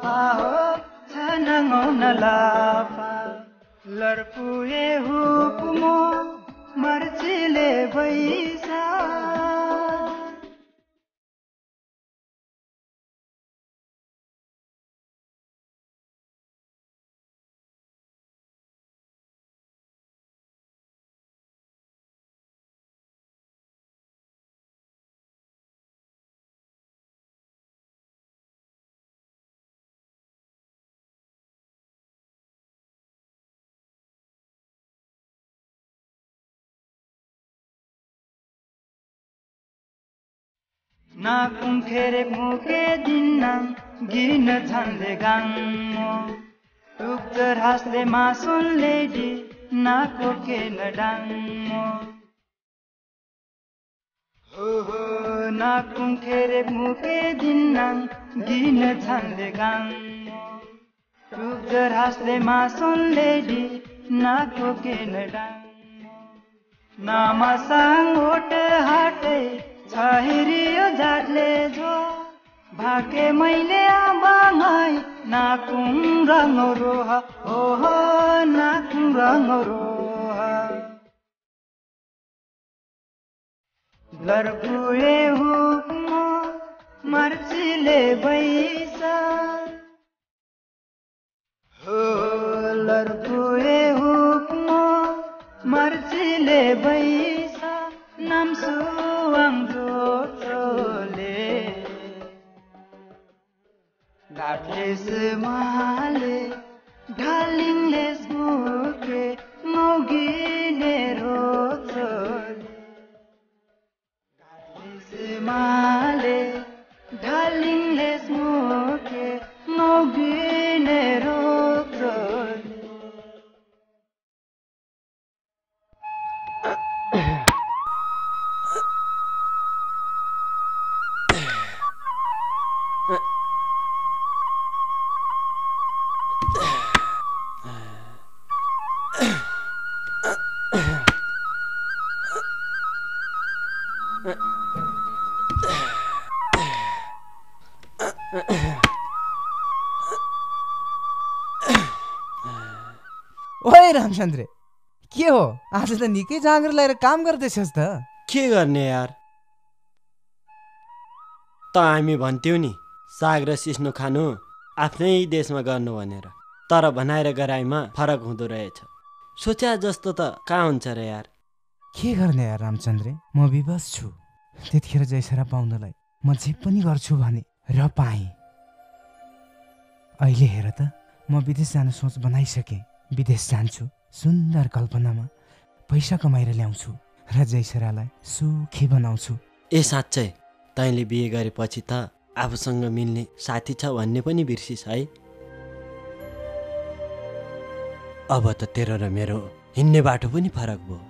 pa ho chana ngona la pa larpuye hukumo marchile baisa नाकुम खेरे मुके दिन्नां गिन छन्दे गाङमो टुक्चर हास्ले मासुन लेडी नाको के नडाङमो हो नाकुम खेरे मुके दिन्नां गिन छन्दे गाङमो टुक्चर हास्ले मासुन लेडी नाको के नडाङमो नामासाङ ओट हाटे छहिरियो जाटले जो भाके मैले आबाङाई नाकुङ रङरोहा ओहो नाकुङ रङरोहा लरपुए हुकुमो मर्चिले बैसा हो लरपुए हुकुमो मर्चिले बैसा नाम सुवाङ Gatless male, darlingless muke, mogine rotole. Gatless male, darlingless muke, mogine rotole. ओए रामचन्द्र के हो आज त निकै जाँगर लगाएर काम गर्दैछस् त के गर्ने यार त हामी भन्थ्यौ नि साग र सिस्नो खानु आफ्नै देशमा गर्नु भनेर तर भनाएर गराइमा फरक हुँदो रहेछ सोच्या जस्तो त कहाँ हुन्छ र यार के गर्ने यार रामचन्द्र म विवश छु त्यतिखेर जयसरा पाउनलाई म जे पनि गर्छु भने र पाएँ अहिले हेर त म विदेश जान सोच बनाइसकेँ विदेश जान्छु सुन्दर कल्पनामा पैसा कमाएर ल्याउँछु र जयसरालाई सुखी बनाउँछु ए साँच्चै तैँले बिहे गरेपछि त आफूसँग मिल्ने साथी छ भन्ने पनि बिर्सिस् है अब त तेरो र मेरो हिँड्ने बाटो पनि फरक भयो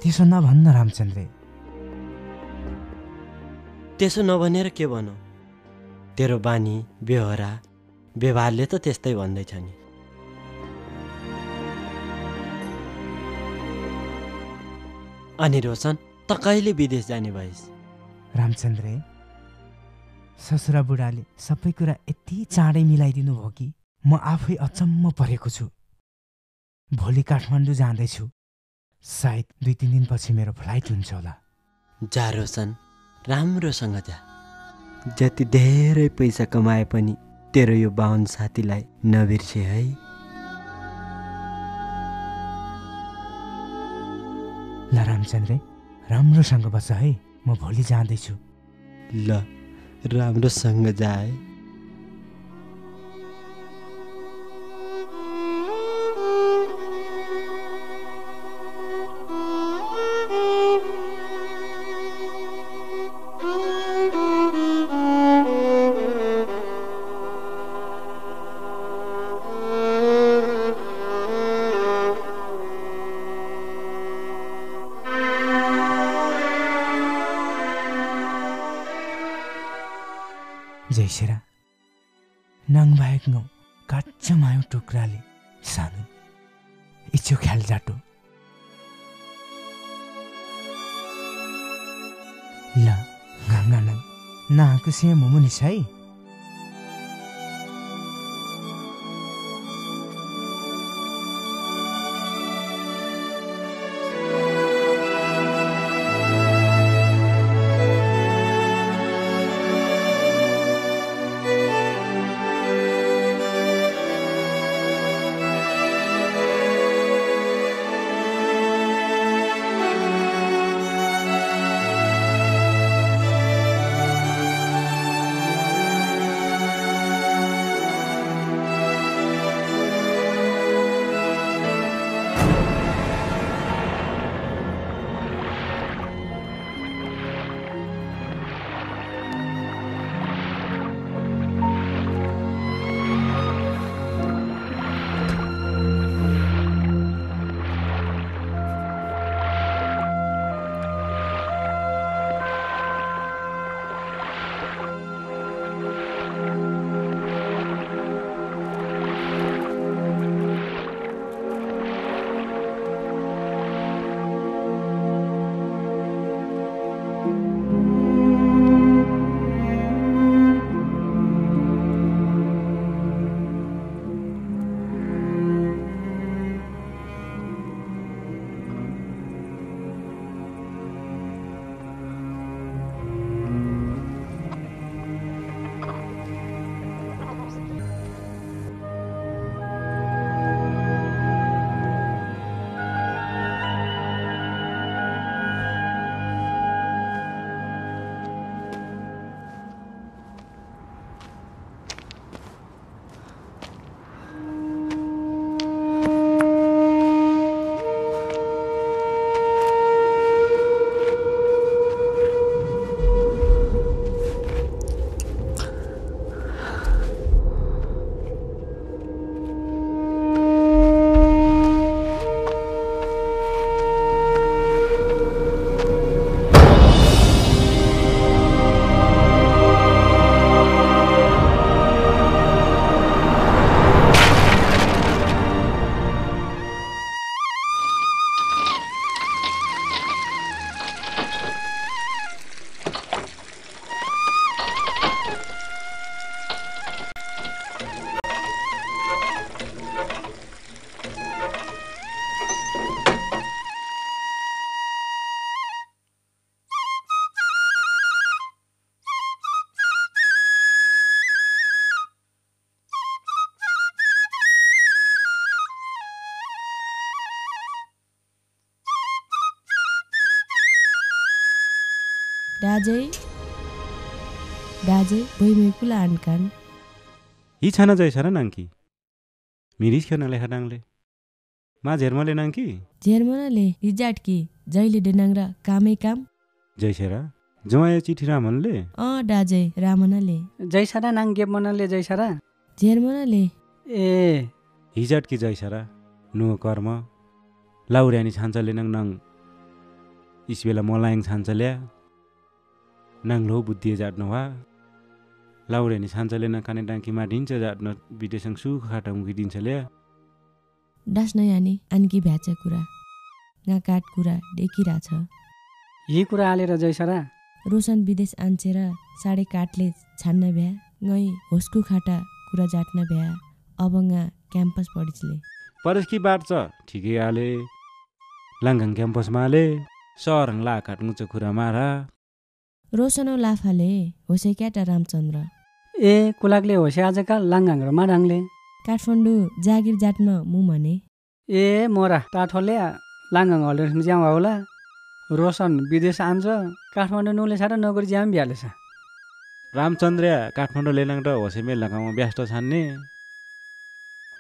त्यसो नभन्न रामचन्द्र त्यसो नभनेर के भनौ तेरो बानी बेहोरा व्यवहारले त त्यस्तै भन्दैछ नि अनि रोशन त कहिले विदेश जाने भइस् रामचन्द्र ससुरा बुढाले सबै कुरा यति चाँडै मिलाइदिनु भयो कि म आफै अचम्म परेको छु भोलि काठमाडौँ जाँदैछु सायद 2-3 दिनपछि मेरो फ्लाइट हुन्छ होला जा रोशन राम्रोसँग जा जति धेरै पैसा कमाए पनि तेरो यो बाहुन साथीलाई नबिर्से है ल रामचन्द्र राम्रोसँग बस है म भोलि जाँदैछु ल राम्रोसँग जा है जैसेरा नाङ बाहेक नौ काच्चा मायो टुक्राले सानो इच्छो ख्याल जाटो ल गाङ्गा नाङ नाको से मुमुनि छै Daje boy me kula ankan. Hi छाना जैसा नाङ्की मिरिस खेर्न लेखा डाङले मा झेर्मले नाङ्की झेर्मले रिजाट की जहिले डेनाङ र कामै काम जैसेरा जमाए चिठी रामनले दाजे रामनले जैसारा नाङ गेप मनले जैसारा झेर्मले ए हिजाट की जैसारा नु कर्म लाउर्यानी छान्छले नाङ इसबेला मलायङ छान्छल्या नाङ्लो बुद्धि जाट्नु वा लाउरेनी छान्छले नकाने डाङ्की माडिन्छ जाट्न विदेशङ सुख खाटा मुखी दिन्छ ल्या दास नै आनी आनकी भ्याच कुरा ना काट कुरा देखिरा छ यी कुरा आलेर जैसरा रोशन विदेश आन्छेर साडे काटले छान्न भ्या गई होस्कु खाटा कुरा जाट्न भ्या अबंगा क्याम्पस पढिछले परस्की बात छ ठिकै आले लाङगाङ क्याम्पसमा आले सरङ ला काट मुच कुरा मारा रोशनो लाफाले होसे क्याटा रामचन्द्र ए कुलाकले होसे आजकाल लाङगाङ र माडाङले काठमाडौँ जागिर जाट्न मु भने ए मोरा टाठोले लाङगाङ हलेर ज्याउ होला रोशन विदेश आन्छ काठमाडौँ नुले सारा नगरी ज्याम भ्यालेछ रामचन्द्र काठमाडौँ लेलाङ र होसे मेला गाउँमा व्यस्त छान्ने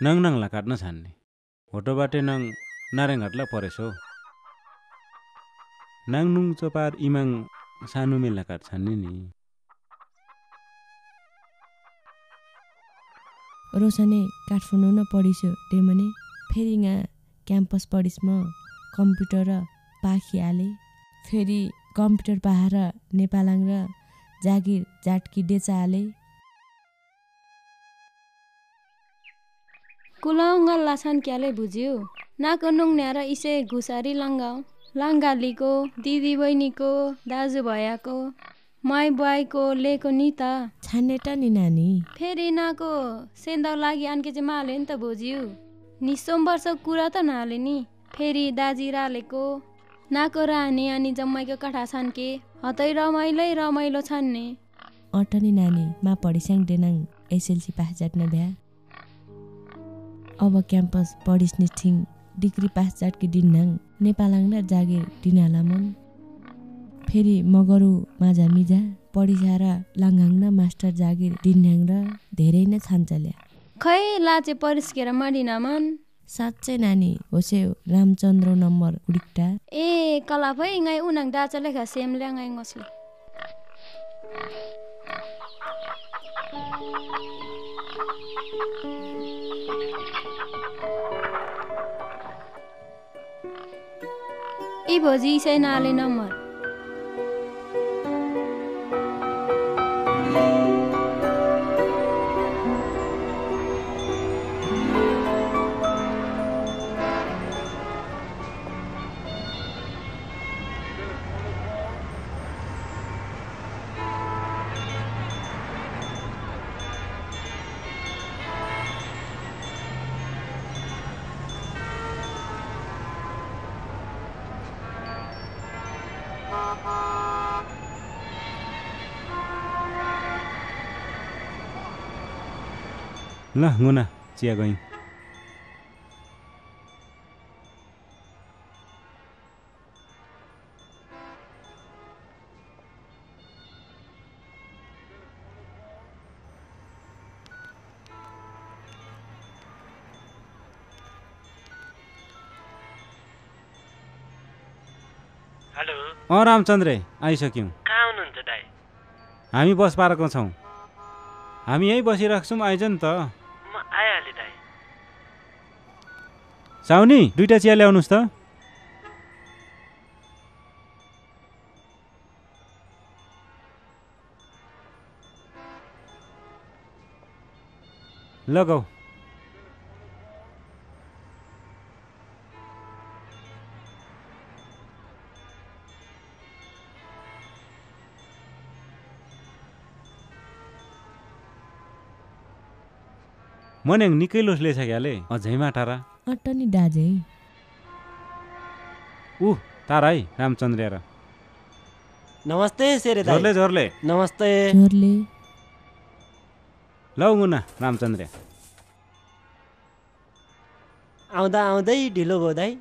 नङनङला काट्न छान्ने होटोबाटे नङ नारायणघाटला परेछौ नाङनुङ चपार इमाङ सानो मेला काट छान्ने नि रोशने काठमाडौँ न पढिसो तेमने फेरि यहाँ क्याम्पस पढिस म कम्प्युटर पाखी आले फेरि कम्प्युटर पाहार नेपालाङ र जागिर जाटकी डेचा आले कुलाङ्गा लाछान क्याले बुझ्यो नाको नुङ्न्याएर इसे घुसारी लाङ्गाउ लाङ्गालीको दिदी बहिनीको दाजु भयाको माई बुवाईको लेको नि त छान्ने त नि नानी फेरि नाको सेन्दाउ लागि आन्के चाहिँ माले नि त बुझ्यो नि सोमवर्ष कुरा त नाले नि फेरि दाजी रालेको नाको रानी अनि जम्माइको कठा छान्के हतै रमाइलो छान्ने अटनी नानी मा पढिस्याङ डेनाङ एसएलसी पास जाट्न भ्या अब क्याम्पस पढिस्ने थिङ डिग्री पास जाटकी दिन्नाङ नेपालाङ र जागिर दिनाला मन फेरि मगरु माझा मिजा पढिसार लाङ्गाङ न मास्टर जागिर दिन्याङ र धेरै नै छान्चल्या खै लाचे परिस्केर मडिना मन साँच्चै नानी होसे रामचन्द्र नम्बर उडिक्टा ए कला भइ गाई उनाङ दाचा लेखा सेम ल्याङाइ ngosle ई भोजी इसै नाले नम्बर ल मुना चिया गयौँ हेलो रामचन्द्रे आइसक्यौँ कहाँ हुनुहुन्छ दाइ हामी बस पार्कमा छौँ हामी यहीँ बसिरहेको छौँ आइज नि त म आइहालेँ दाइ साउनी 2टा चिया ल्याउनुहोस् त लगाऊ मन्याङ निकै लोसले छ क्याले अझै माटारा अटनी दाजे तारा है रामचन्द्र र नमस्ते सेरे दाइ झोरले नमस्ते झोरले लौ मुना रामचन्द्र आउँदै ढिलो भयो दाइ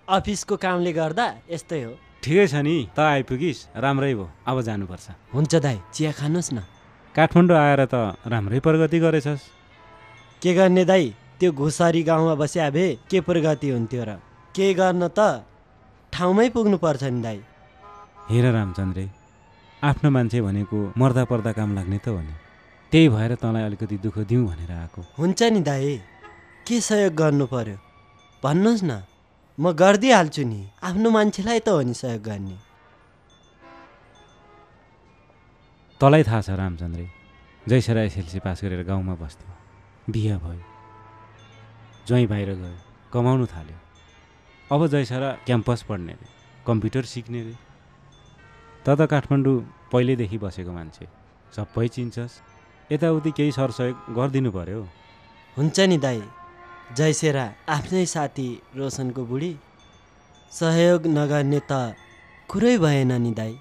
अफिसको कामले गर्दा यस्तै हो ठिकै छ नि त आइपुगिस् राम्रै भयो अब जानुपर्छ हुन्छ दाइ चिया खानुहोस् न काठमाडौँ आएर त राम्रै प्रगति गरेछस् के गर्ने दाइ त्यो घुसारी गाउँमा बस्या भए के प्रगति हुन्थ्यो र के गर्न त ठाउँमै पुग्नु पर्छ नि दाइ हेर रामचन्द्रे आफ्नो मान्छे भनेको मर्दा पर्दा काम लाग्ने त हो नि त्यही भएर तँलाई अलिकति दुःख दिउँ भनेर आएको हुन्छ नि दाइ के सहयोग गर्नु पर्यो भन्नुहोस् न म गरिदिइहाल्छु नि आफ्नो मान्छेलाई त हो नि सहयोग गर्ने तँलाई थाहा छ रामचन्द्रे जयसरा एसएलसी पास गरेर गाउँमा बस्थ्यो बिहा भयो ज्वाइँ बाहिर गयो कमाउनु थाल्यो अब जयसरा क्याम्पस पढ्ने रे कम्प्युटर सिक्ने रे त काठमाडौँ पहिल्यैदेखि बसेको मान्छे सबै चिन्छस् यताउति केही सरसहयोग गरिदिनु पर्यो हुन्छ नि दाइ जयसेरा आफ्नै साथी रोशनको बुढी सहयोग नगर्ने त कुरै भएन नि दाइ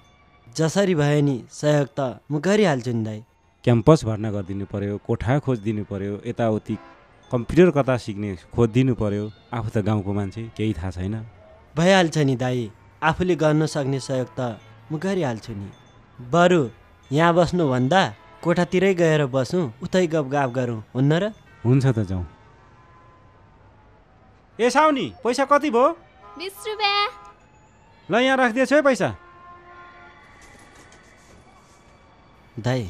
जसरी भयो नि सहयोग त म गरिहाल्छु नि दाइ क्याम्पस भर्ना गरिदिनु पर्यो कोठा खोजिदिनु पर्यो यताउति कम्प्युटर कता सिक्ने खोजिदिनु पर्यो आफू त गाउँको मान्छे केही थाहा छैन भइहाल्छ नि दाइ आफूले गर्न सक्ने सहयोग त म गरिहाल्छु नि बरु यहाँ बस्नुभन्दा कोठातिरै गएर बसौँ उतै गफ गरौँ हुन्न र हुन्छ त जाउँ ए साउनी पैसा कति भयो 20 रुपैयाँ ल यहाँ राखिदिएछु है पैसा दाइ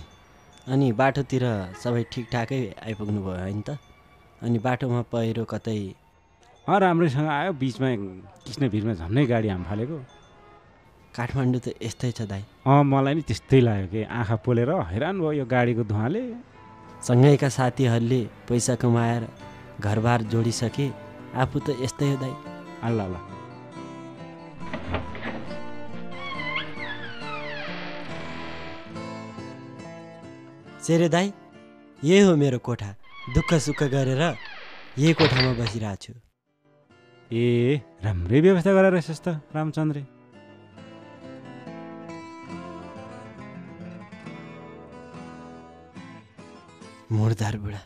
अनि बाटोतिर सबै ठिकठाकै आइपुग्नु भयो होइन त अनि बाटोमा पहिरो कतै राम्रैसँग आयो बिचमा कृष्ण भिरमा झन्नै गाडी हाम फालेको काठमाडौँ त यस्तै छ दाइ मलाई नि त्यस्तै लाग्यो कि आँखा पोलेर हैरान भयो यो गाडीको धुवाले सँगैका साथीहरूले पैसा कमाएर घरबार जोडिसके। आफू त यस्तै हो दाइ। अल्ला ल। सेरे दाइ, यही हो मेरो कोठा। दुःख सुख गरेर यही कोठामा बसिरहेको छु। ए राम्रै व्यवस्था गरेर रहेछस् त रामचन्द्रे। मुर्दार बुढा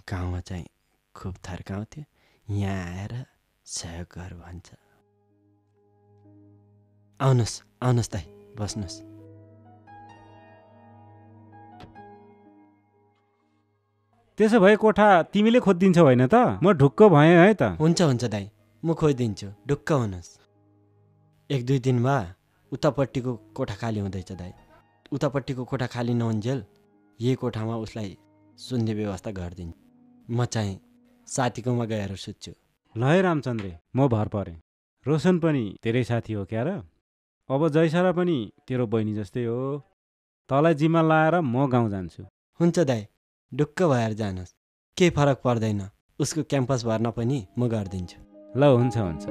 गाउँमा चाहिँ खुब थर्काउँथ्यो, यहाँ आएर सहयोग गर भन्छ। आउनुहोस् आउनुहोस् दाइ, बस्नुहोस्। त्यसो भए कोठा तिमीले खोजिदिन्छौ होइन त? म ढुक्क भएँ है त। हुन्छ हुन्छ दाइ, म खोजिदिन्छु, ढुक्क हुनुहोस्। 1-2 दिनमा उतापट्टिको कोठा खाली हुँदैछ दाइ। उतापट्टिको कोठा खाली नहुन्जेल यही कोठामा उसलाई सुन्ने व्यवस्था गरिदिन्छु। म चाहिँ साथीकोमा गएर सुत्छु। ल है रामचन्द्रे, म भर परेँ। रोशन पनि तेरै साथी हो क्या र? अब जयसरा पनि तेरो बहिनी जस्तै हो। तँलाई जिम्मा लाएर म गाउँ जान्छु। हुन्छ दाइ, ढुक्क भएर जानुहोस्, केही फरक पर्दैन। उसको क्याम्पस भर्न पनि म गरिदिन्छु। ल हुन्छ हुन्छ।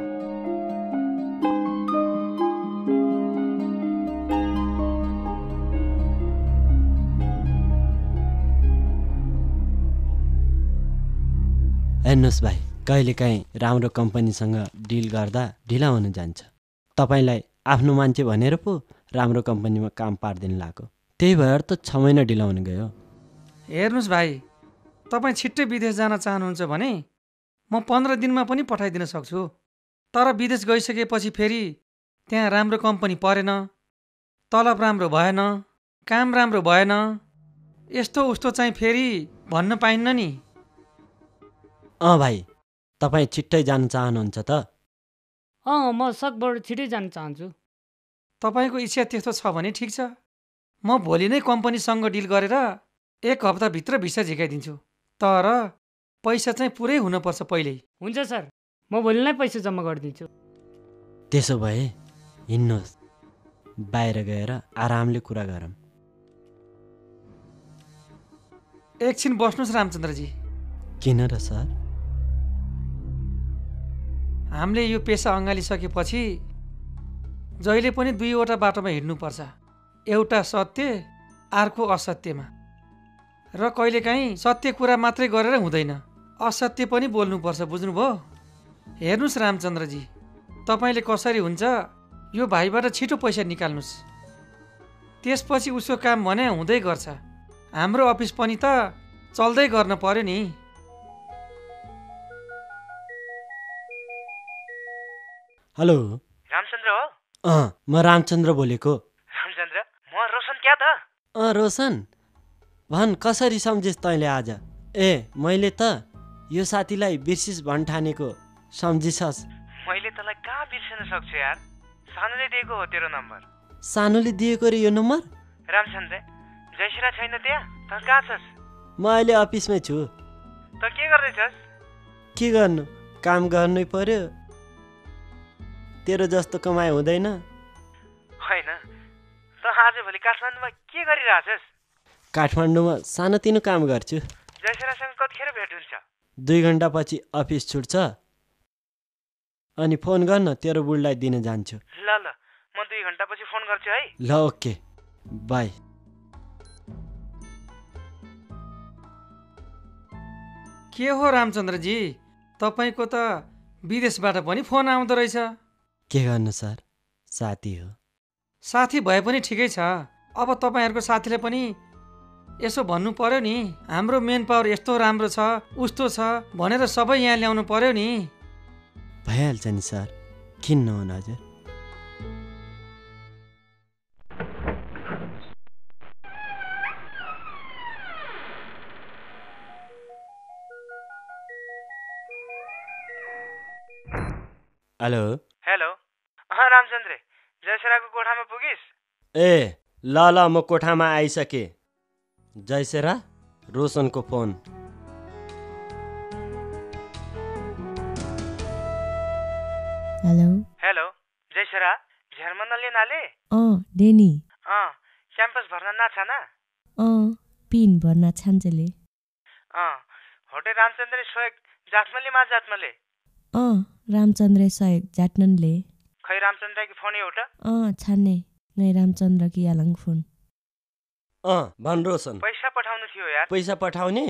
हेर्नुहोस् भाइ, कहिलेकाहीँ राम्रो कम्पनीसँग डिल गर्दा ढिला हुन जान्छ। तपाईँलाई आफ्नो मान्छे भनेर पो राम्रो कम्पनीमा काम पारिदिनु लाग्यो, त्यही भएर त 6 महिना ढिला हुन गयो। हेर्नुहोस् भाइ, तपाईँ छिट्टै विदेश जान चाहनुहुन्छ भने म 15 दिनमा पनि पठाइदिन सक्छु। तर विदेश गइसकेपछि फेरि त्यहाँ राम्रो कम्पनी परेन, तलब राम्रो भएन, काम राम्रो भएन, यस्तो उस्तो चाहिँ फेरि भन्न पाइन्न नि। भाइ, तपाईँ छिट्टै जान चाहनुहुन्छ त? म सकभर छिट्टै जान चाहन्छु। तपाईँको इच्छा त्यस्तो छ भने ठिक छ, म भोलि नै कम्पनीसँग डिल गरेर 1 हप्ताभित्र भिसा झिकाइदिन्छु। तर पैसा चाहिँ पुरै हुनुपर्छ पहिल्यै। हुन्छ सर, म भोलि नै पैसा जम्मा गरिदिन्छु। त्यसो भए हिँड्नुहोस्, बाहिर गएर आरामले कुरा गरौँ। एकछिन बस्नुहोस् रामचन्द्रजी। किन र सर? हामीले यो पेसा अँगालिसकेपछि जहिले पनि 2वटा बाटोमा हिँड्नुपर्छ। एउटा सत्य, अर्को असत्यमा। र कहिलेकाहीँ सत्य कुरा मात्रै गरेर हुँदैन, असत्य पनि बोल्नुपर्छ, बुझ्नुभयो? हेर्नुहोस् रामचन्द्रजी, तपाईँले कसरी हुन्छ यो भाइबाट छिटो पैसा निकाल्नुहोस्। त्यसपछि उसको काम भने हुँदै गर्छ। हाम्रो अफिस पनि त चल्दै गर्न पर्यो नि। हेलो रामचन्द्र हो? म रामचन्द्र बोलेको। रामचन्द्र, म रोशन क्या त? रोशन, भन कसरी सम्झिस् तैँले आज? मैले त यो साथीलाई बिर्सिस भन् ठानेको, सम्झिसस्? मैले तँलाई कहाँ बिर्सन सक्छु यार? सानुले दिएको हो तेरो नम्बर। सानुले दिएको रे यो नम्बर? रामचन्द्र, जयश्री छैन त्यहाँ? त कहाँ छस्? म अहिले अफिसमै छु। त के गर्दैछस्? के गर्नु, काम गर्नै पर्यो। तेरो जस्तो कमाइ हुँदैन। होइन, त आजभोलि काठमाडौँमा के गरिरहेछस्? काठमाडौँमा सानोतिनो काम गर्छु। जयश्रीसँग कतिखेर भेट हुन्छ? 2 घन्टापछि अफिस छुट्छ, अनि फोन गर्न तेरो बुढलाई दिन जान्छु। ल म 2 घन्टापछि फोन गर्छु है। ल ओके, बाई। के हो रामचन्द्रजी, तपाईँको त विदेशबाट पनि फोन आउँदो रहेछ। के गर्नु सर, साथी हो। साथी भए पनि ठिकै छ। अब तपाईँहरूको साथीले पनि यसो भन्नु पर्यो नि, हाम्रो मेन पावर यस्तो राम्रो छ, उस्तो छ भनेर सबै यहाँ ल्याउनु पर्यो नि। भइहाल्छ नि सर, किन नहुन हजुर। हेलो हेलो, रामचन्द्र, जयसेराको कोठामा पुगिस्? ल म कोठामा आइसके। जयसेरा, रोशनको फोन। हेलो हेलो, जयसेरा, झ्यारमनले नाले? डेनी। क्याम्पस भर्न ना छाना? पिन भर्न छान्चेले। होटे रामचन्द्र सहयोग जातमले मा जातमले रामचन्द्र सहयोग जाटननले खै रामचन्द्र की फोन एउटा छान्ने नै रामचन्द्र की यालङ फोन भन रोशन पैसा पठाउनु थियो यार पैसा पठाउने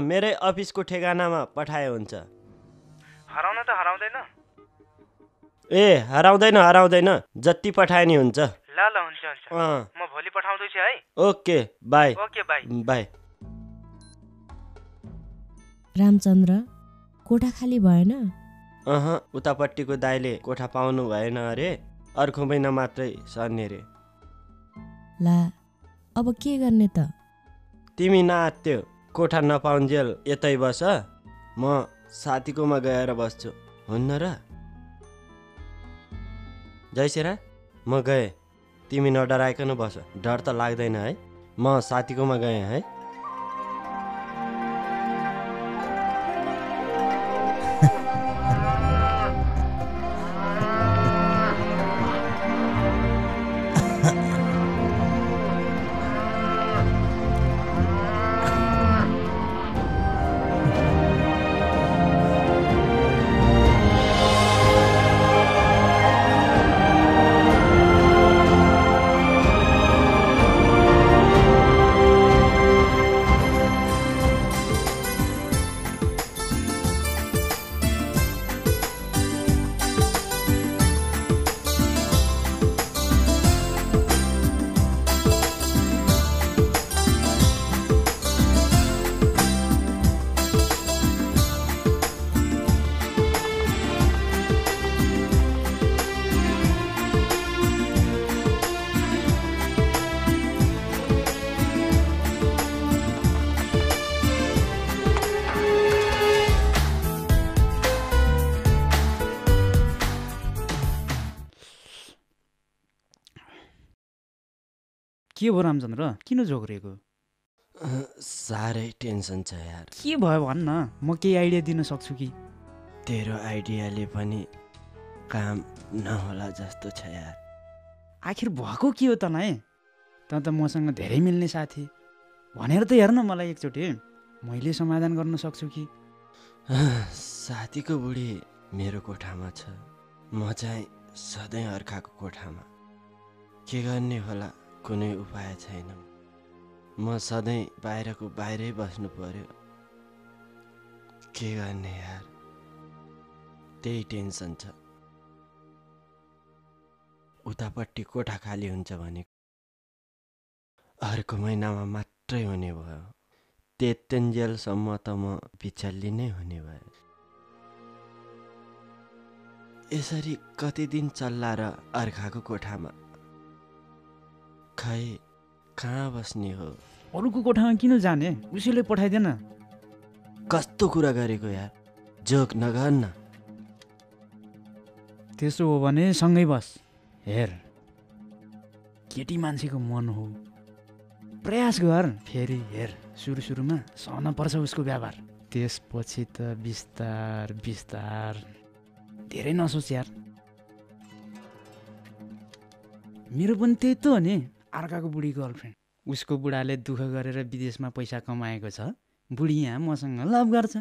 मेरै अफिसको ठेगानामा पठाए हुन्छ हराउन त हराउँदैन ए हराउँदैन जति पठाए नि हुन्छ ल हुन्छ म भोलि पठाउँदै छु है ओके बाई बाई रामचन्द्र कोठा खाली भएन उतापट्टिको दाइले कोठा पाउनु भएन अरे अर्को महिना मात्रै सर्ने रे ला अब के गर्ने त तिमी नआत्यो कोठा नपाउन्जेल यतै बस म साथीकोमा गएर बस्छु हुन्न र जयसेरा म गएँ तिमी नडराइकन बस डर त लाग्दैन है म साथीकोमा गएँ है के भयो रामचन्द्र किन जोग्रिएको साह्रै टेन्सन छ यार के भयो भन्न म केही आइडिया दिन सक्छु कि तेरो आइडियाले पनि काम नहोला जस्तो छ यार आखिर भएको के हो त नै त मसँग धेरै मिल्ने साथी भनेर त हेर्न मलाई एकचोटि मैले समाधान गर्न सक्छु कि साथीको बुढी मेरो कोठामा छ म चाहिँ सधैँ अर्काको कोठामा के गर्ने होला कुनै उपाय छैन म सधैँ बाहिरको बाहिरै बस्नु पर्यो के गर्ने यार त्यही टेन्सन छ उतापट्टि कोठा खाली हुन्छ भने अर्को महिनामा मात्रै हुने भयो त्यतिन्जेलसम्म त म बिचल्ली नै हुने भयो यसरी कति दिन चल्ला र अर्काको कोठामा खै कहाँ बस्ने हो अरूको कोठामा किन जाने उसैले पठाइदेन कस्तो कुरा गरेको यार जोक नगर्न त्यसो हो भने सँगै बस हेर केटी मान्छेको मन हो प्रयास गर फेरि हेर सुरुमा सहन पर्छ उसको व्यवहार त्यसपछि त बिस्तार धेरै नसोच यार मेरो पनि त्यही त हो नि अर्काको बुढी गर्लफ्रेन्ड उसको बुढाले दुःख गरेर विदेशमा पैसा कमाएको छ बुढी यहाँ मसँग लभ गर्छ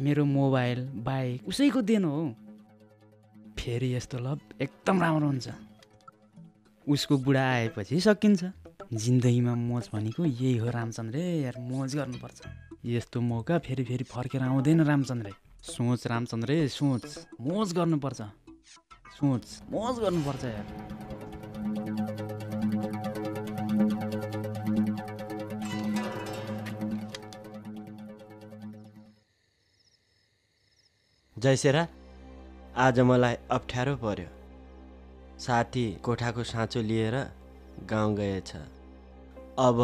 मेरो मोबाइल बाइक उसैको देन हो फेरि यस्तो लभ एकदम राम्रो हुन्छ उसको बुढा आएपछि सकिन्छ जिन्दगीमा मोज भनेको यही हो रामचन्द्र यार मोज गर्नुपर्छ यस्तो मौका फेरि फर्केर आउँदैन रामचन्द्र सोच रामचन्द्र सोच मोज गर्नुपर्छ मोज गर्नुपर्छ यार जयसेरा आज मलाई अप्ठ्यारो पर्यो साथी कोठाको साँचो लिएर गाउँ गएछ अब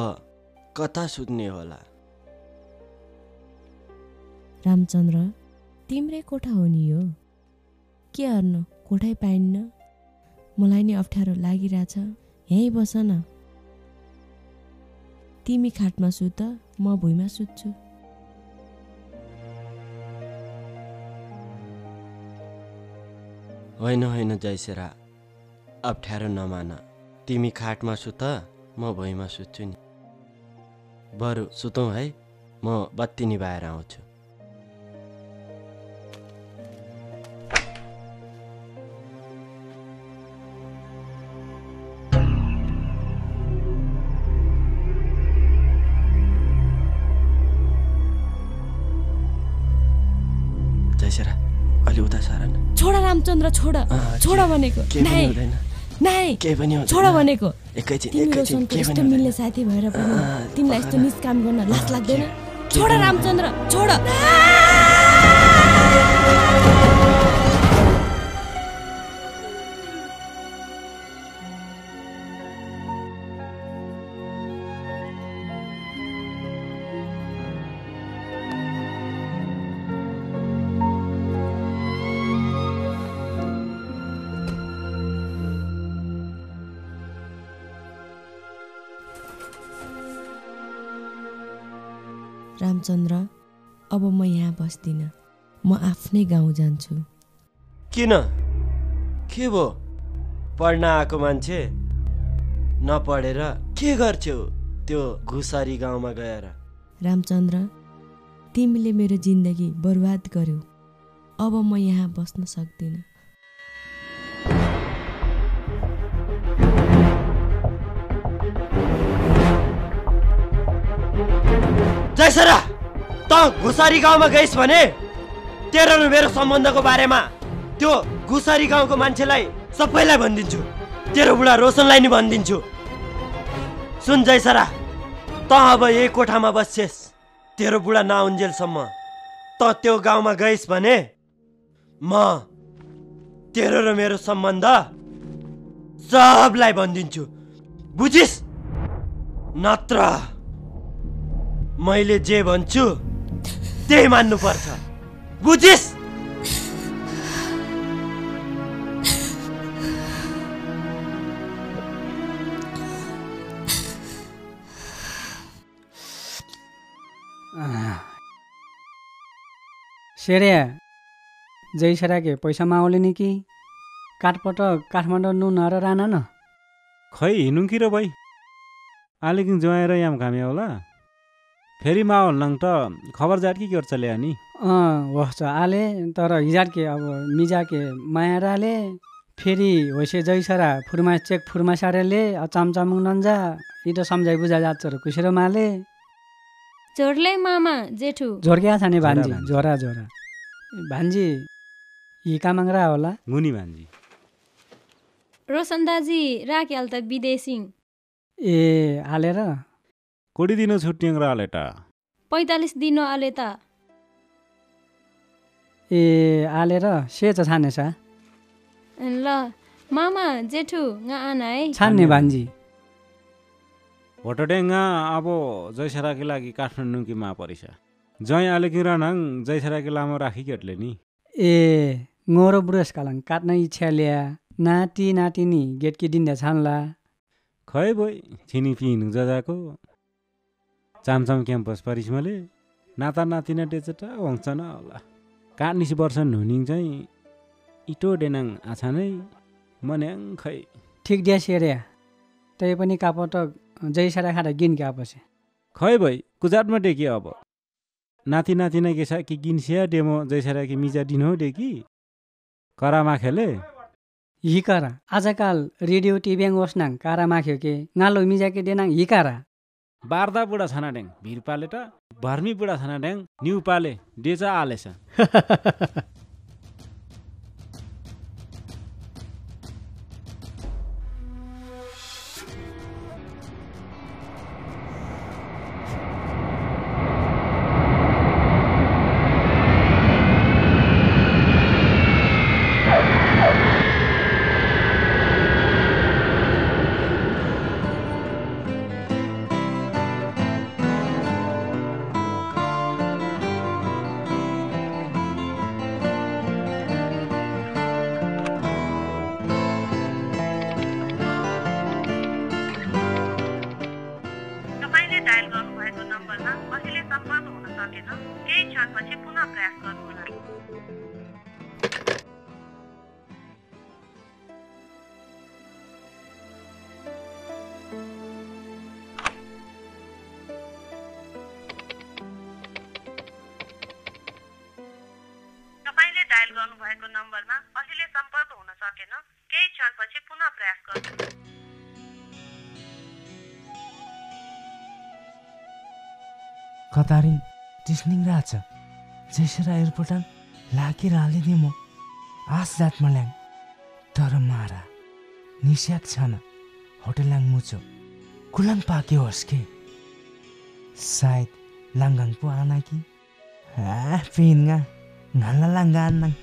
कता सुत्ने होला रामचन्द्र तिम्रै कोठा हो नि यो के गर्नु कोठै पाइन्न मलाई नि अप्ठ्यारो लागिरहेछ यहीँ बस न तिमी खाटमा सुत म भुइँमा सुत्छु होइन जयसेरा अप्ठ्यारो नमान तिमी खाटमा सुत म भुइँमा सुत्छु नि बरु सुतौँ है म बत्ती निभाएर आउँछु। जयसरा अलि उता सारा छोड रामचन्द्र छोड छोड भनेको केही पनि छोड भनेको तिमी रोशनको यस्तो मिल्ने साथी भएर पनि तिमीलाई यस्तो निज काम गर्न लाज लाग्दैन? छोड रामचन्द्र छोड। रामचन्द्र अब म यहाँ बस्दिनँ, म आफ्नै गाउँ जान्छु। किन? के भो? पढ्न आएको मान्छे नपढेर के गर्छौ त्यो घुसरी गाउँमा गएर? रामचन्द्र तिमीले मेरो जिन्दगी बर्बाद गर्यौ, अब म यहाँ बस्न सक्दिनँ। जयसरा त घुसरी गाउँमा गइस् भने तेरो र मेरो सम्बन्धको बारेमा त्यो घुसरी गाउँको मान्छेलाई सबैलाई भनिदिन्छु, तेरो बुढा रोशनलाई नि भनिदिन्छु। सुन जयसरा, त अब यही कोठामा बस्छेस्, तेरो बुढा नआउन्जेलसम्म त त्यो गाउँमा गइस् भने म तेरो र मेरो सम्बन्ध सबलाई भनिदिन्छु, बुझिस्? नत्र मैले जे भन्छु त्यही मान्नु पर्छ, बुझिस्? सेरिया जयसरा के पैसा माओले नि कि काठपटक काठमाडौँ नुन हर राना न खै हिँडौँ कि र भाइ आलेकिन जोआएर याम घामे होला फेरि माहौल नङ त खबर जाट कि गर्छ ल्या नि होस् आले तर हिजाट के अब मिजा के माया राले फेरि होइसे जयसरा फुर्मा चेक फुर्मा सारेले चमचमुङ नन्जा इतो सम्झाइ बुझा जान्छ र कुसेरो माले जोडले मामा जेठु जोर्क्या छ नि भान्जी जोरा जोरा भान्जी हि कामाङ्रा होला मुनि भान्जी रोशन दाजी राख्याल त विदेशी ए हालेर कोडी दिन छुट्टिङ र हालेटा 45 दिन आले त ए हालेर से छ छानेसा ल मामा जेठु nga आना है छान्ने भान्जी होटडेङ्गा अब जयसराकी लागि काठमाडौँकी मा परिसा जय आलेकी रनाङ जयसराकी लामो राखी केटले नि ए ngoरो बुढेस कालाङ काट्न इच्छा ल्या नाति नातिनी गेटकी दिन्दा छान्ला खै बोइ छिनी पिनु जजाको चामचाम क्याम्पस परिसमले नाता नातिना टेचटा वंश न होला काट्निस वर्ष नुनिङ चाहिँ इटो डेनाङ आछा नै मन्याङ खै ठिक दिया सेर्या तै पनि कापटक जयसरा खाडा गिन के आपसे खै भाइ कुजाटमा डेकी अब नाति नातिना केसा कि गिनसिया डेमो जयसरा कि मिजा दिन हो डेकी करामा खेले हि करा आजकाल रेडियो टिभ्याङ ओस्नाङ कारा माख्यो के नालो मिजा के देनाङ हि करा बार्दा बुढा छाना ड्याङ भिर पाले त भर्मी बुढा छाना ड्याङ न्यु पाले डेचा आलेछ कतारिन टिस्निङ रहेछ जैसेरा एयरपोर्टन लाकी राले म आस जातमा ल्याङ तर मारा निस्याक छन होटल लाङ मुचो कुलाङ पाक्यो होस् के सायद लाङ्गाङ पो आना कि पिन्गा ngala langgan nang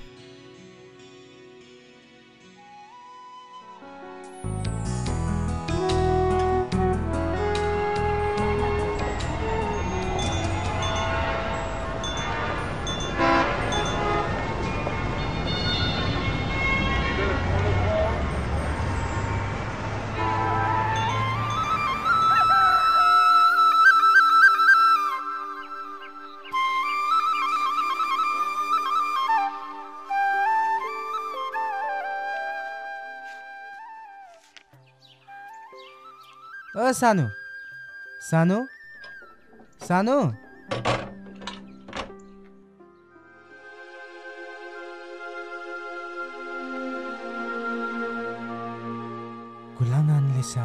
सानो सानो सानो कुलाङानले सा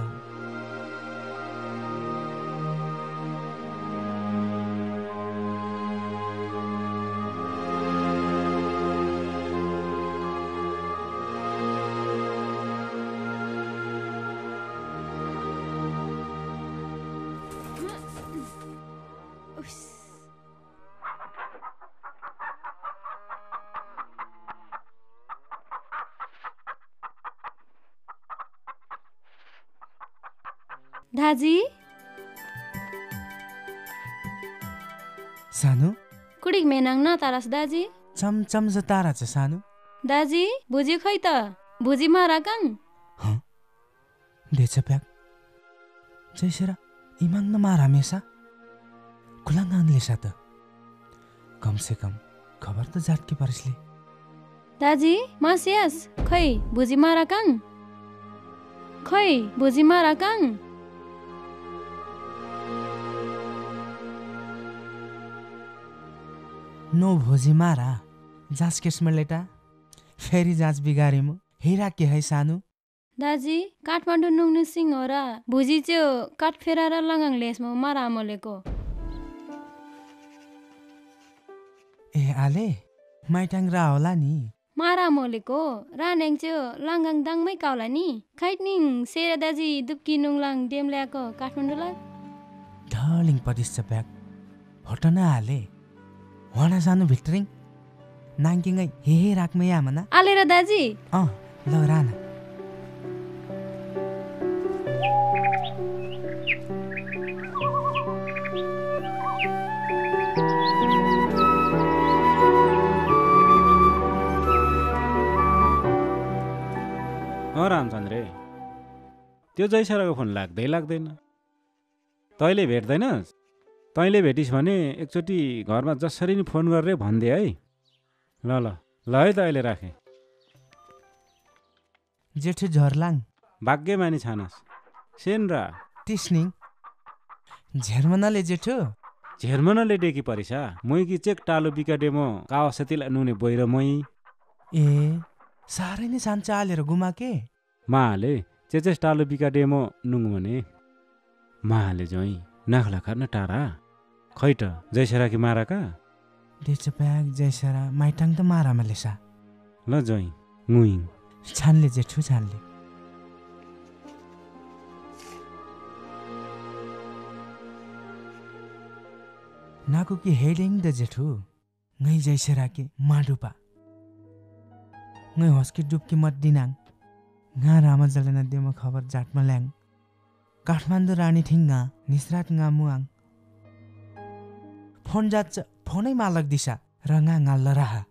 दाजी सानो कुडिक मेनाङ न तारास दाजी चमचम ज तारा छ सानो दाजी भुजी खै त भुजी मारा काङ देछ प्याक जैसेरा इमाङ न मारा मेसा कुलाङानले सा त कम से कम खबर त जाटके परसले दाजी मासियास खै भुजी मारा काङ खै भुजी मारा काङ नो भोजी मारा जाँच केसमा लेटा फेरि जाँच बिगारे म हेरा के है सानो दाजी काठमाडौँ नुङ्नु सिंह हो र भुजी च्यो काठ फेरा र लङ्गाङ लेसमा मारा आमलेको ए आले माइटाङ रा होला नि मारा मोलेको रानेङ च्यो लङ्गाङ दाङमै काउला नि खाइटनिङ सेरा दाजी दुप्की नुङलाङ डेमल्याको काठमाडौँला ढलिङ पदिस ब्याग हटना आले वना सानो भित्रिङ नाङ्किङै हे राख्मै आमना आलेर दाजी ल राना रामचन्द्रे त्यो जैसराको फोन लाग्दैन तैँले भेट्दैनस् तैँले भेटिस् भने एकचोटि घरमा जसरी नि फोन गरेर भनिदिए है ल है त अहिले राखेँ जेठो झर्लाङ भाग्यमानी छानस् सेनरा तिस्निङ झेर्मनाले जेठो झेर्मनाले डेकी परिसा मै कि चेक टालो बिकाडे म कावसतीलाई नुने बोइर मै ए साह्रै नै सान्छ आलेर गुमाके माले चेचेस टालो बिकाडे म नुङ भने माले जोइ नाखला खर्न टारा खै त जैसरा कि माराका देच प्याग जैसरा माइटाङ त मारामा लेसा ल जोइ मुइङ छानले जेठु छानले नाको कि हेडिङ द जेठु ngै जैसरा के माडुपा ngै हस्की डुबकी मत दिनाङ nga रामा जलेना देमा खबर जाटमा ल्याङ काठमाडौँ रानी ठिङ्गा निस्रात nga मुआङ फोन जाच फोनै मालक दिशा र nga ngaल राहा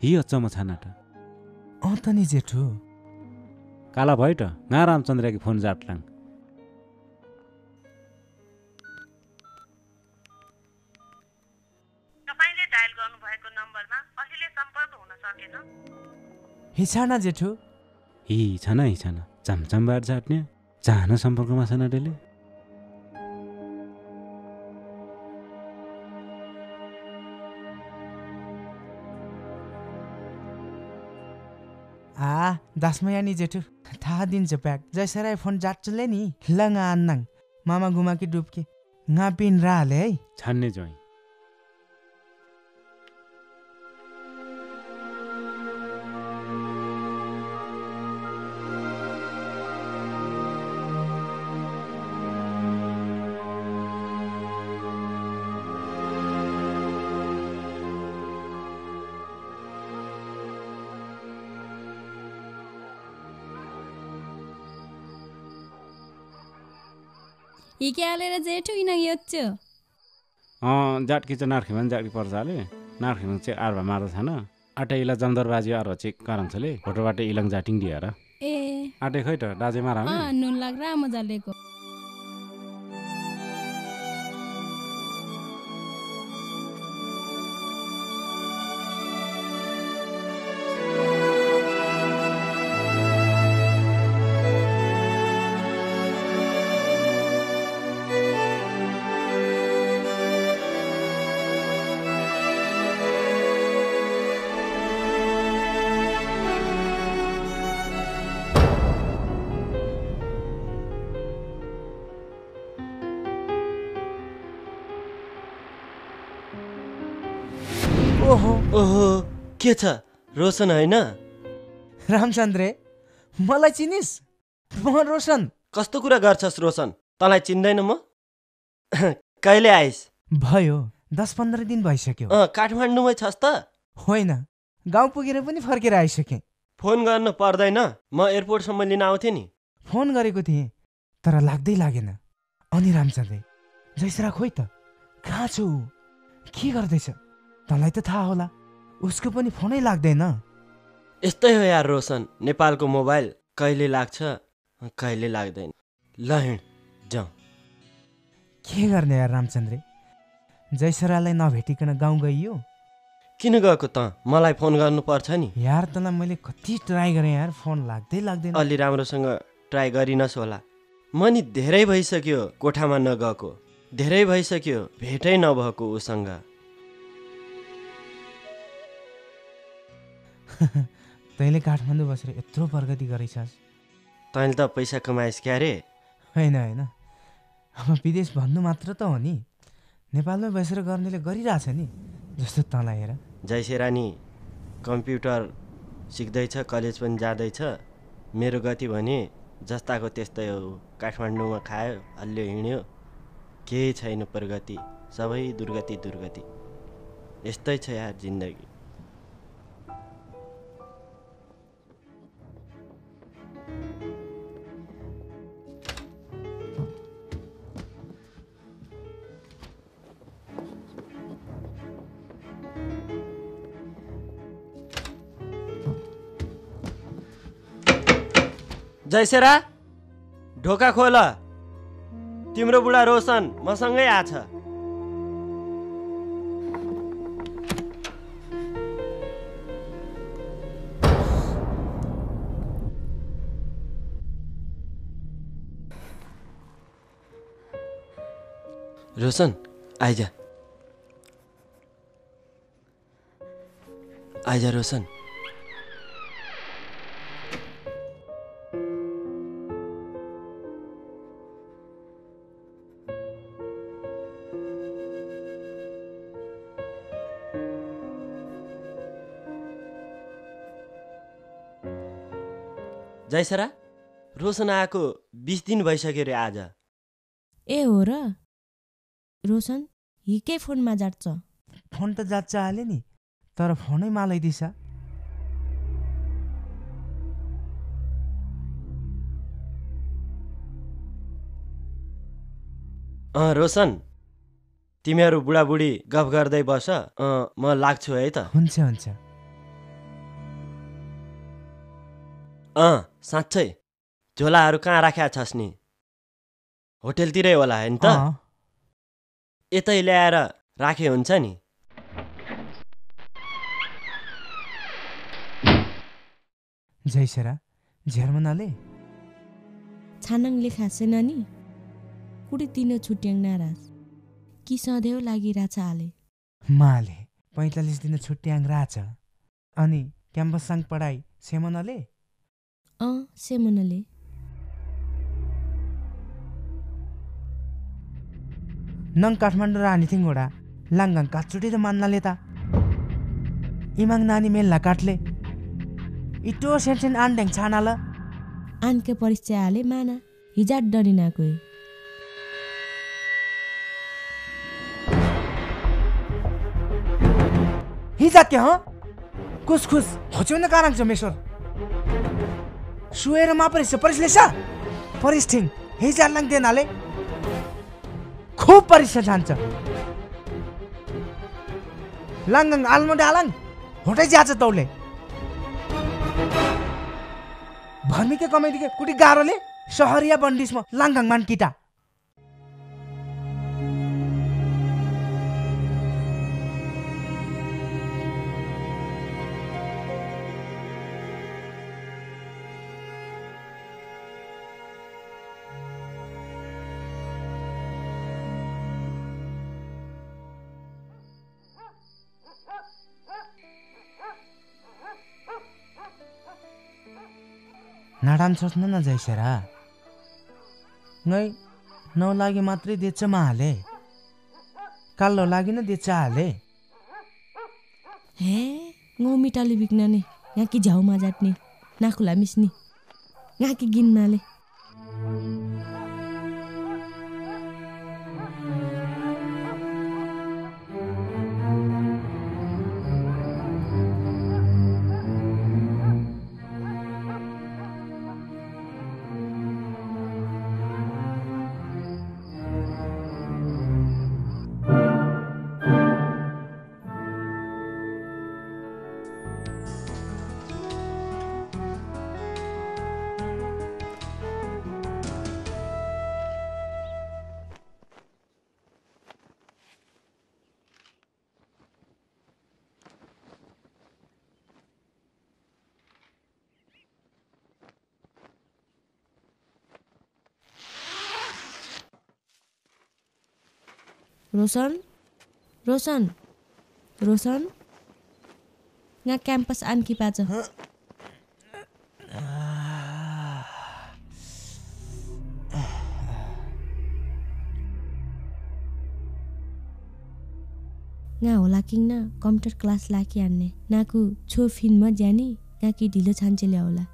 हि अचम्म छाना त त नि जेठु काला भयो त nga रामचन्द्रकी फोन जाटलाङ तपाईले डायल गर्नु भएको नम्बरमा अहिले सम्पर्क हुन सकेन हिछाना जेठु हि छाना चमचम बार जाट्ने चाहन सम्पर्कमा छाना डेले दासमया नि जेठु थाहा दिन्छ प्याक जैसराय फोन जाट्चुले नि लङ आन्नाङ मामा गुमाकी डुबकी ngapiin raale है छान्ने जोइ हिके हालेर जेठो किन योच्छु जाटकी चाहिँ नार्खिमा जाटकी पर्छाले नार्खिमा चाहिँ आर्भा मार्दा छैन आटे इला जमदर बाजी आर्भा चाहिँ कारङछले भोटोबाट इलङ जाटिङ दिएर ए आटे खै त दाजे मारा नुन लाग्रा मजालेको ओहो के छ रोशन होइन रामचन्द्रे मलाई चिनिस् म रोशन कस्तो कुरा गर्छस् रोशन तँलाई चिन्दैन म कहिले आइस भयो 10-15 दिन भइसक्यो काठमाडौँमै छस् त होइन गाउँ पुगेर पनि फर्केर आइसकेँ फोन गर्नु पर्दैन म एयरपोर्टसम्म लिन आउँथेँ नि फोन गरेको थिएँ तर लाग्दै लागेन अनि रामचन्द्रे जैसरा खोइ त कहाँ छु के गर्दैछ तँलाई त थाहा होला उसको पनि फोनै लाग्दैन यस्तै हो यार रोशन नेपालको मोबाइल कहिले लाग्छ कहिले लाग्दैन ल हिँड जाउँ के गर्ने यार रामचन्द्रे जैसरालाई नभेटिकन गाउँ गइयो किन गएको त मलाई फोन गर्नुपर्छ नि यार तँलाई मैले कति ट्राई गरेँ यार फोन लाग्दै लाग्दैन अलि राम्रोसँग ट्राई गरिनस् होला म नि धेरै भइसक्यो कोठामा नगएको धेरै भइसक्यो भेटै नभएको उसँग तैँले काठमाडौँ बसेर यत्रो प्रगति गरेछस् तैँले त पैसा कमाइस् क्यारे होइन होइन अब विदेश भन्नु मात्र त हो नि नेपालमै बसेर गर्नेले गरिरहेछ नि जस्तो तँलाई हेर जैसे रानी कम्प्युटर सिक्दैछ कलेज पनि जाँदैछ मेरो गति भने जस्ताको त्यस्तै हो काठमाडौँमा खायो हल्लियो हिँड्यो केही छैन प्रगति सबै दुर्गति दुर्गति यस्तै छ यार जिन्दगी जैसेरा ढोका खोल तिम्रो बुढा रोशन मसँगै आछ रोशन आइजा आइजा रोशन जैसरा रोशन आएको 20 दिन भइसक्यो रे आज ए हो र रोशन हिकै फोनमा जाट्छ फोन त जाट्छ हाले नि तर फोनै मालाइदिछ रोशन तिमीहरू बुढाबुढी गफ गर्दै बस म लाग्छु है त हुन्छ हुन्छ साँच्चै झोलाहरू कहाँ राख्या छस् नि होटेलतिरै होला होइन त यतै ल्याएर राखे हुन्छ नि जैसरा झेर्मनाले छानङ लेखा सेनानी कुडी तिनो छुट्याङ नाराज कि सधैँ लागिरहेछ आले माले 45 दिन छुट्याङ राछ अनि क्याम्पस सँग पढाइ सेमनाले सेमनाले नङ काठमाडौँ रानी थिङ घोडा लाङ्गाङ काचुटी त मान्नाले ता इमाङ नानी मेल्ला काटले इटो सेन्सेन आन्डेङ छानाल आनके परिचय हाले माना हिजा डरिनाको हिजा के ह कुसखुस होच्युन कारङ जमेश्वर सुएर मा परिसलेसा परिस्थिङ हिजा लाङ देनाले खूब परिस जान्छ लाङ्गाङ आल्मो डालाङ होटै जाछ तौले भर्मीके कमेडीके कुटी गाह्रोले सहरिया बन्डिसमा लाङ्गाङ मान किटा नाडाम सोच्न न जैसेरा नै नौ लागि मात्रै देच माले कालो लागि न देच हाले हे ngô मिटाली बिक्नाने यहाँ की झाउमा जाट्ने नाखुला मिस्नी यहाँ की गिन्नाले रोशन रोशन रोशन यहाँ क्याम्पस आणखी पाच यहाँ होला किन कम्प्युटर क्लास लाकी आन्ने नाकु छो फिनमा जानी यहाँ कि ढिलो छान्चे ल्याउला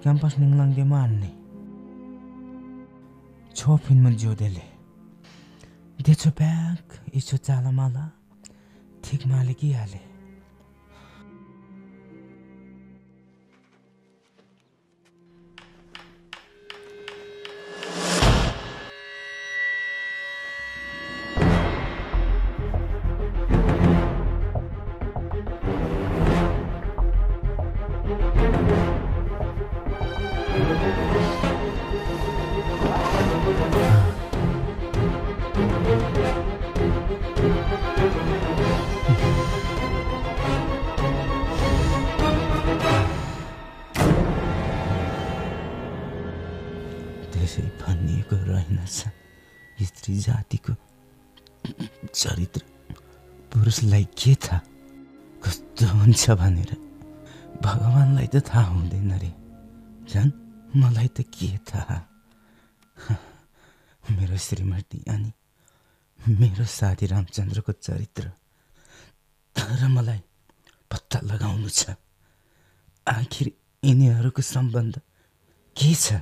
क्याम्पस निङलाङदे मान्ने छो फिनमा जोदेले देछो ब्याग इछो चालामाला ठिक माले कि हाले त्यसै भनिएको रहेनछ स्त्री जातिको चरित्र पुरुषलाई के थाहा कस्तो हुन्छ भनेर भगवानलाई त थाहा हुँदैन रे झन् मलाई त के थाहा मेरो श्रीमती अनि मेरो साथी रामचन्द्रको चरित्र तर मलाई पत्ता लगाउनु छ आखिर यिनीहरूको सम्बन्ध के छ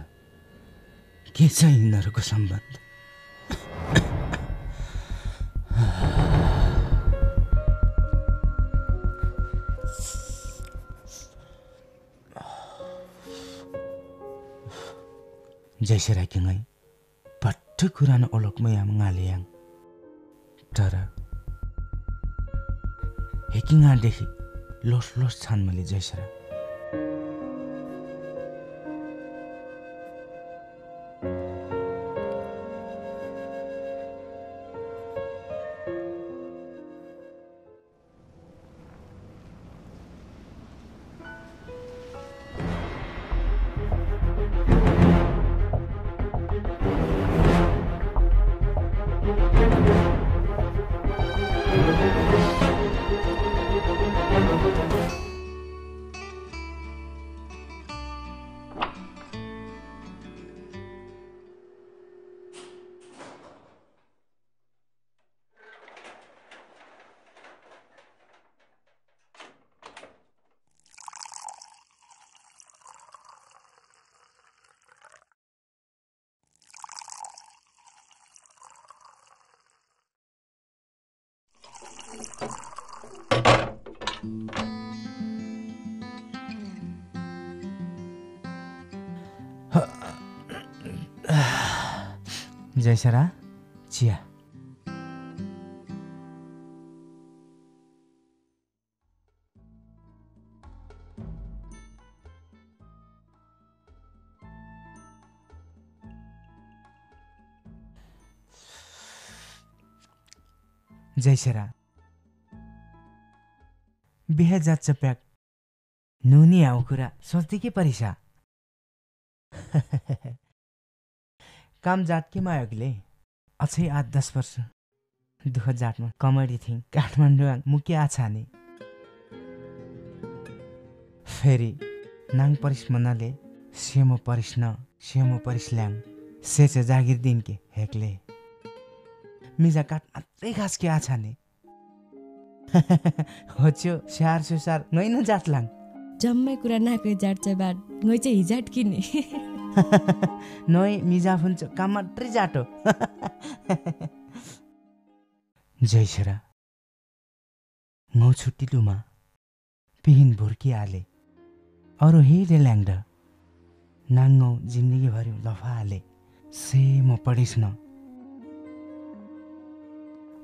यिनीहरूको सम्बन्ध जैसे राखेँ पट्ट कुरानो ओलकमै आम गालेयाङ तर हेकिङादेखि लोस लोस छान मैले जैसरा जयसरा चिया। जयसरा बिहे जात प्याक नुनी आऊ कुरा सोच्दै के परिसा काम जात के मायोगले अझै 8-10 वर्ष दुःख जातमा कमरी थिएँ काठमाडौँ मुख्य आछाने फेरि नाङ परिस मनाले सेमो परिस न सेमो परिस ल्याङ सेचे जागिर दिन के हेक्ले मिजा काट मात्रै घाँस के आछाने होच्यो स्याहार सुसार गइ न जाटलाङ जम्मै कुरा नाकै जाट चाहिँ बाट गइ चाहिँ हिजाट किने नय मिजा फुन्छ काम मात्रै जाटो जयसरा ngौ छुट्टी लुमा पिहिन भुर्की आले अरू हेले ल्याङ्ड नाङ्गौ जिन्दगी भरि लफा आले से म पढिस न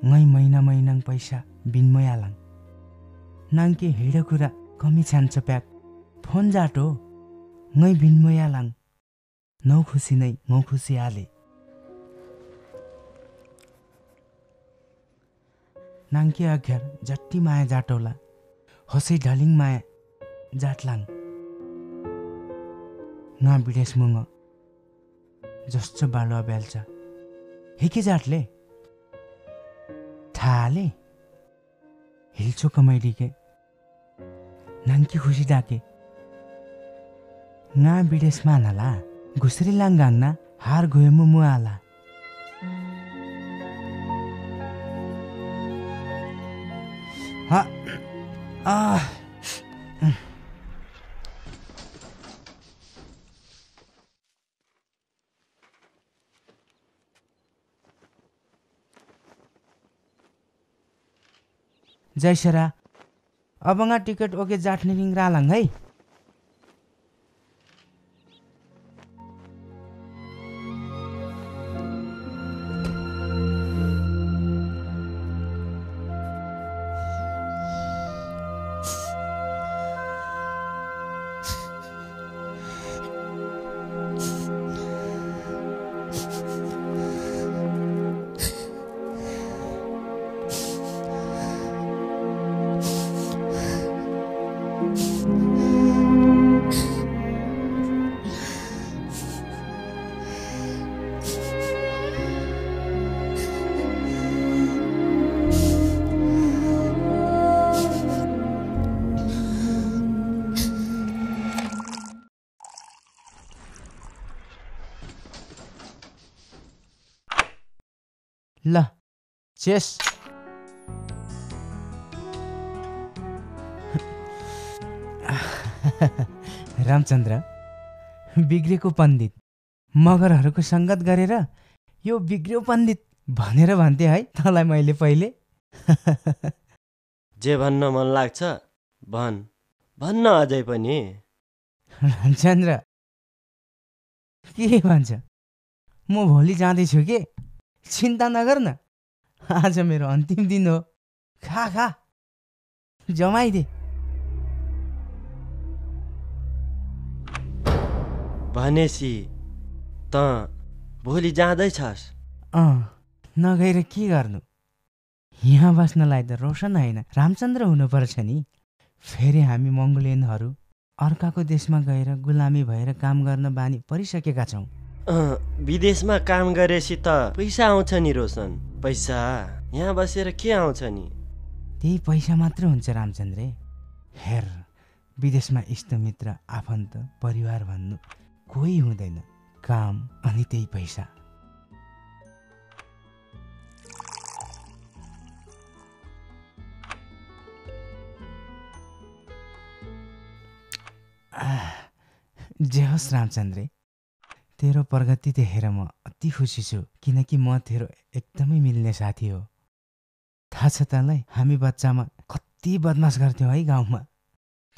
ngै महिना महिनाङ पैसा बिनमय आलाङ नाङ्के हेड कुरा कमी छान्छ प्याक फोन जाटो ngै बिनमय आलाङ नौ खुसी नै ngौ खुसी आले नाङ्के अघ्यार जट्टी माया जाटौला हसै ढलिङ माया जाटलाङ ना विदेश मुङ जस्तो बालुवा बेल्छ हेके जाटले थाले हिल्चो कमैडीके नाङ्की खुसी डाके ना विदेशमा नाला घुसरी लाङ्गाङ्ना हार गयो मु आला हा जयसरा अबंगा टिकट ओके जाट्ने रिङ रालाङ है ल चेस रामचन्द्र बिग्रेको पण्डित मगरहरूको सङ्गत गरेर यो बिग्रियो पण्डित भनेर भन्थे है तँलाई मैले पहिले जे भन्न मन लाग्छ भन्न अझै पनि रामचन्द्र के भन्छ म भोलि जाँदैछु के चिन्ता नगर न आज मेरो अन्तिम दिन हो खा जमाइदे भनेसी त भोलि जाँदैछस् नगएर के गर्नु यहाँ बस्नलाई त रोशन होइन रामचन्द्र हुनुपर्छ नि फेरि हामी मङ्गोलियनहरू अर्काको देशमा गएर गुलामी भएर काम गर्न बानी परिसकेका छौँ विदेशमा काम गरेपछि त पैसा आउँछ नि रोशन पैसा यहाँ बसेर के आउँछ नि त्यही पैसा मात्र हुन्छ रामचन्द्र हेर, विदेशमा इष्टमित्र, आफन्त, परिवार भन्नु कोही हुँदैन। काम अनि त्यही पैसा। जे होस् रामचन्द्रे, तेरो प्रगति देखेर म अति खुसी छु, किनकि म तेरो एकदमै मिल्ने साथी हो। थाहा छ तँलाई, हामी बच्चामा कति बदमास गर्थ्यौ है गाउँमा।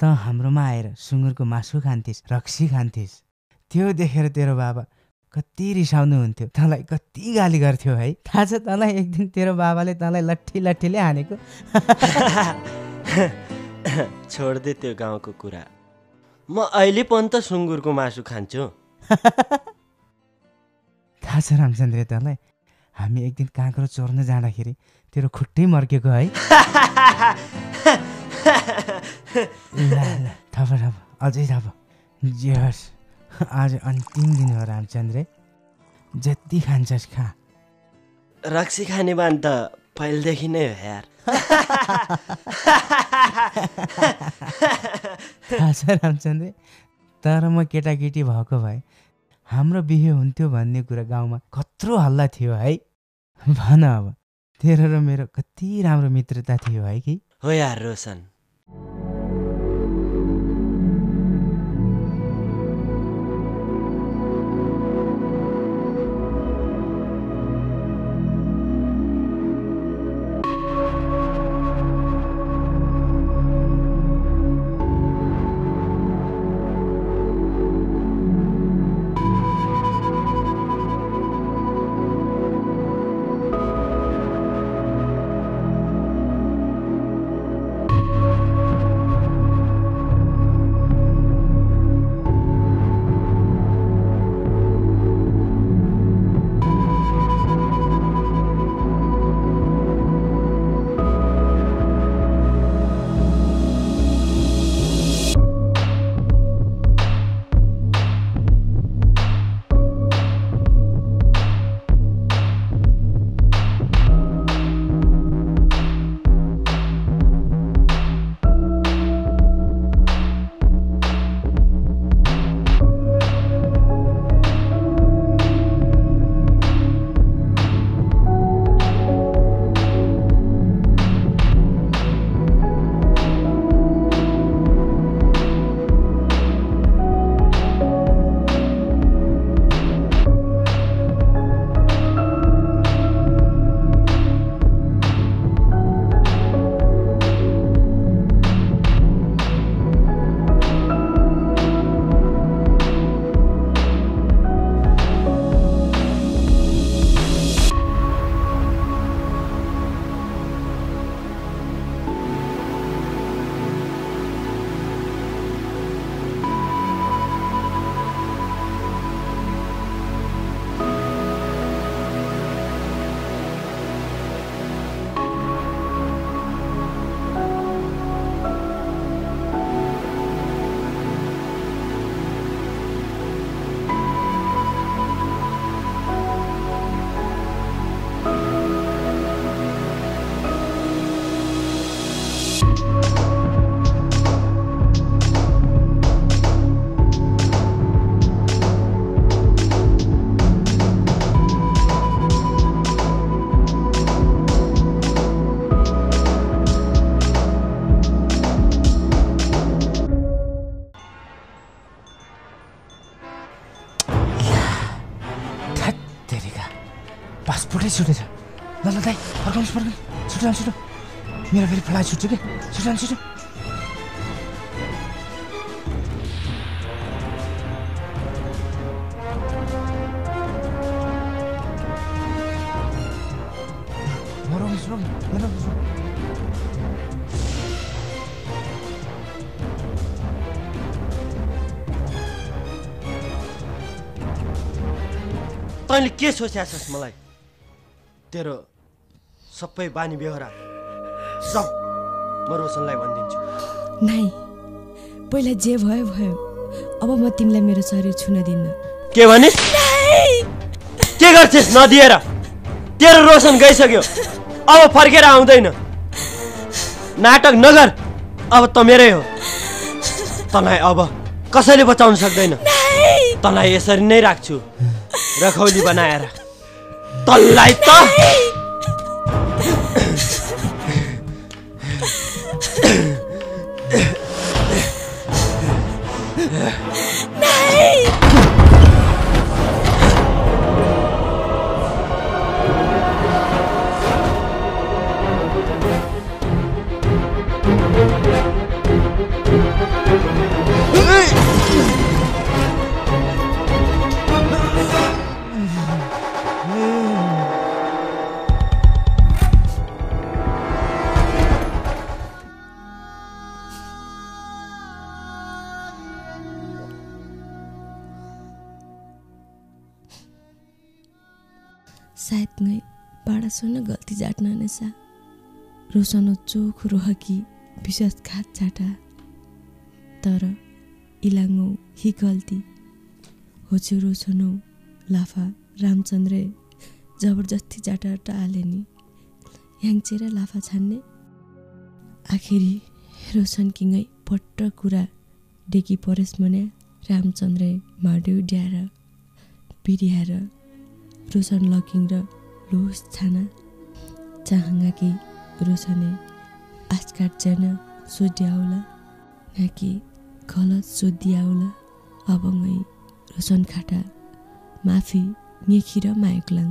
त हाम्रोमा आएर सुँगुरको मासु खान्थिस्, रक्सी खान्थिस्। त्यो देखेर तेरो बाबा कति रिसाउनुहुन्थ्यो, तँलाई कति गाली गर्थ्यो है। थाहा छ तँलाई, एक दिन तेरो बाबाले तँलाई लट्ठीले हानेको। छोड्दे त्यो गाउँको कुरा। म अहिले पनि त सुँगुरको मासु खान्छु। थाहा छ रामचन्द्र तँलाई, हामी एक दिन काँक्रो चोर्न जाँदाखेरि तेरो खुट्टै मर्केको है। ल थप अझै थप। जे होस्, आज अन्तिम दिन हो रामचन्द्र, जति खान्छस् खा। रक्सी खाने बान त पहिलेदेखि नै हो यार। थाहा छ रामचन्द्र, तर म केटाकेटी भएको भए हाम्रो बिहे हुन्थ्यो भन्ने कुरा गाउँमा कत्रो हल्ला थियो है। भन अब, तेरो र मेरो कति राम्रो मित्रता थियो है कि? हो यार रोशन। पासपोर्टै छुटेछ। ल दाइ, फर्काउनुहोस्, छिटो मेरो फेरि फ्लाइट छुट्छ कि। छिटो तैँले के सोच्याछस् मलाई? तेरो सबै बानी बेहोरा सब म रोशनलाई भनिदिन्छु। नाइ, पहिला जे भयो भयो, अब म तिमीलाई मेरो शरीर छुन दिन्न। के भनिस्? के गर्छस् नदिएर? तेरो रोशन गइसक्यो, अब फर्केर आउँदैन। नाटक नगर, अब त मेरै हो। तँलाई अब कसैले बचाउन सक्दैन। तँलाई यसरी नै राख्छु रखौली बनाएर। तँलाई त सायद नै बाडा सोन गल्ती जाट्न नेसा रोशनो चोख रोहकी विश्वासघात जाटा तर इलाङ्गो हि गल्ती होछु रोशनो लाफा रामचन्द्रे जबरजस्ती जाटा टाले नि याङचेर लाफा छान्ने आखिरी रोशन किङै पट्ट कुरा डेकी परेश मने रामचन्द्रे माड्यौ ड्याएर बिरिहार रोशन लकिङ र लोस छाना चाहँगा कि रोशने आजकाट जान सोध्याउला नाकि गलत सोधियाउला अब गई रोशन खाटा माफी नेखी र मायकलाङ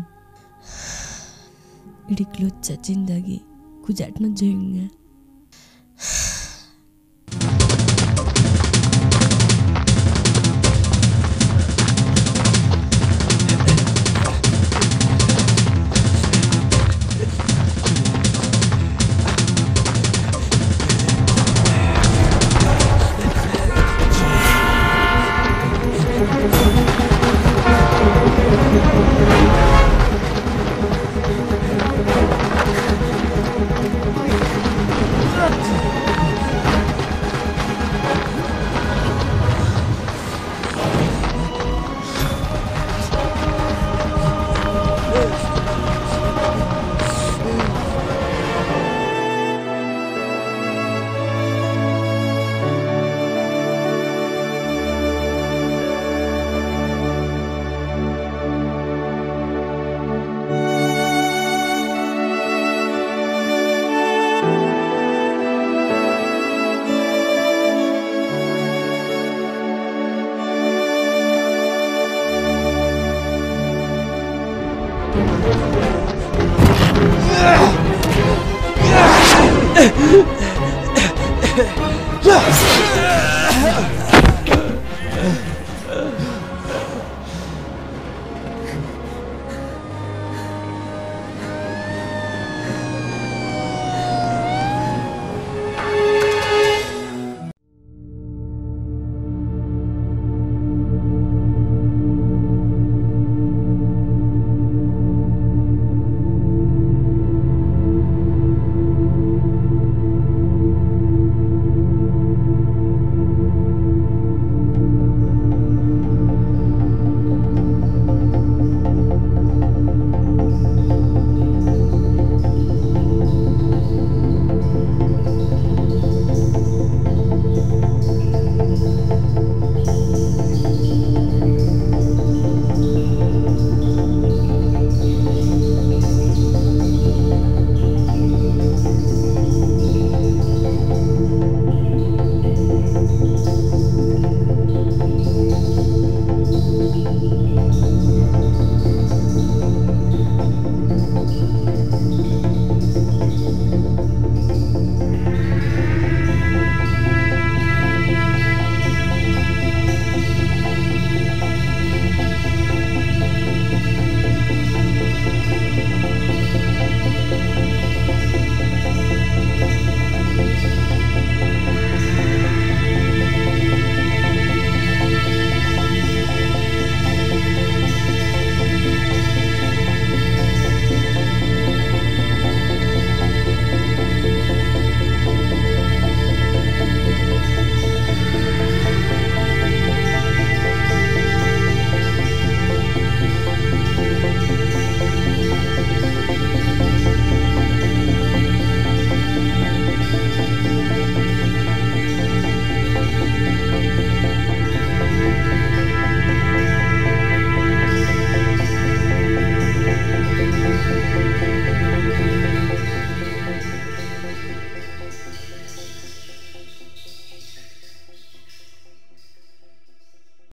इडिक्लोच्चा जिन्दगी कुजाट्न जोइङ्गा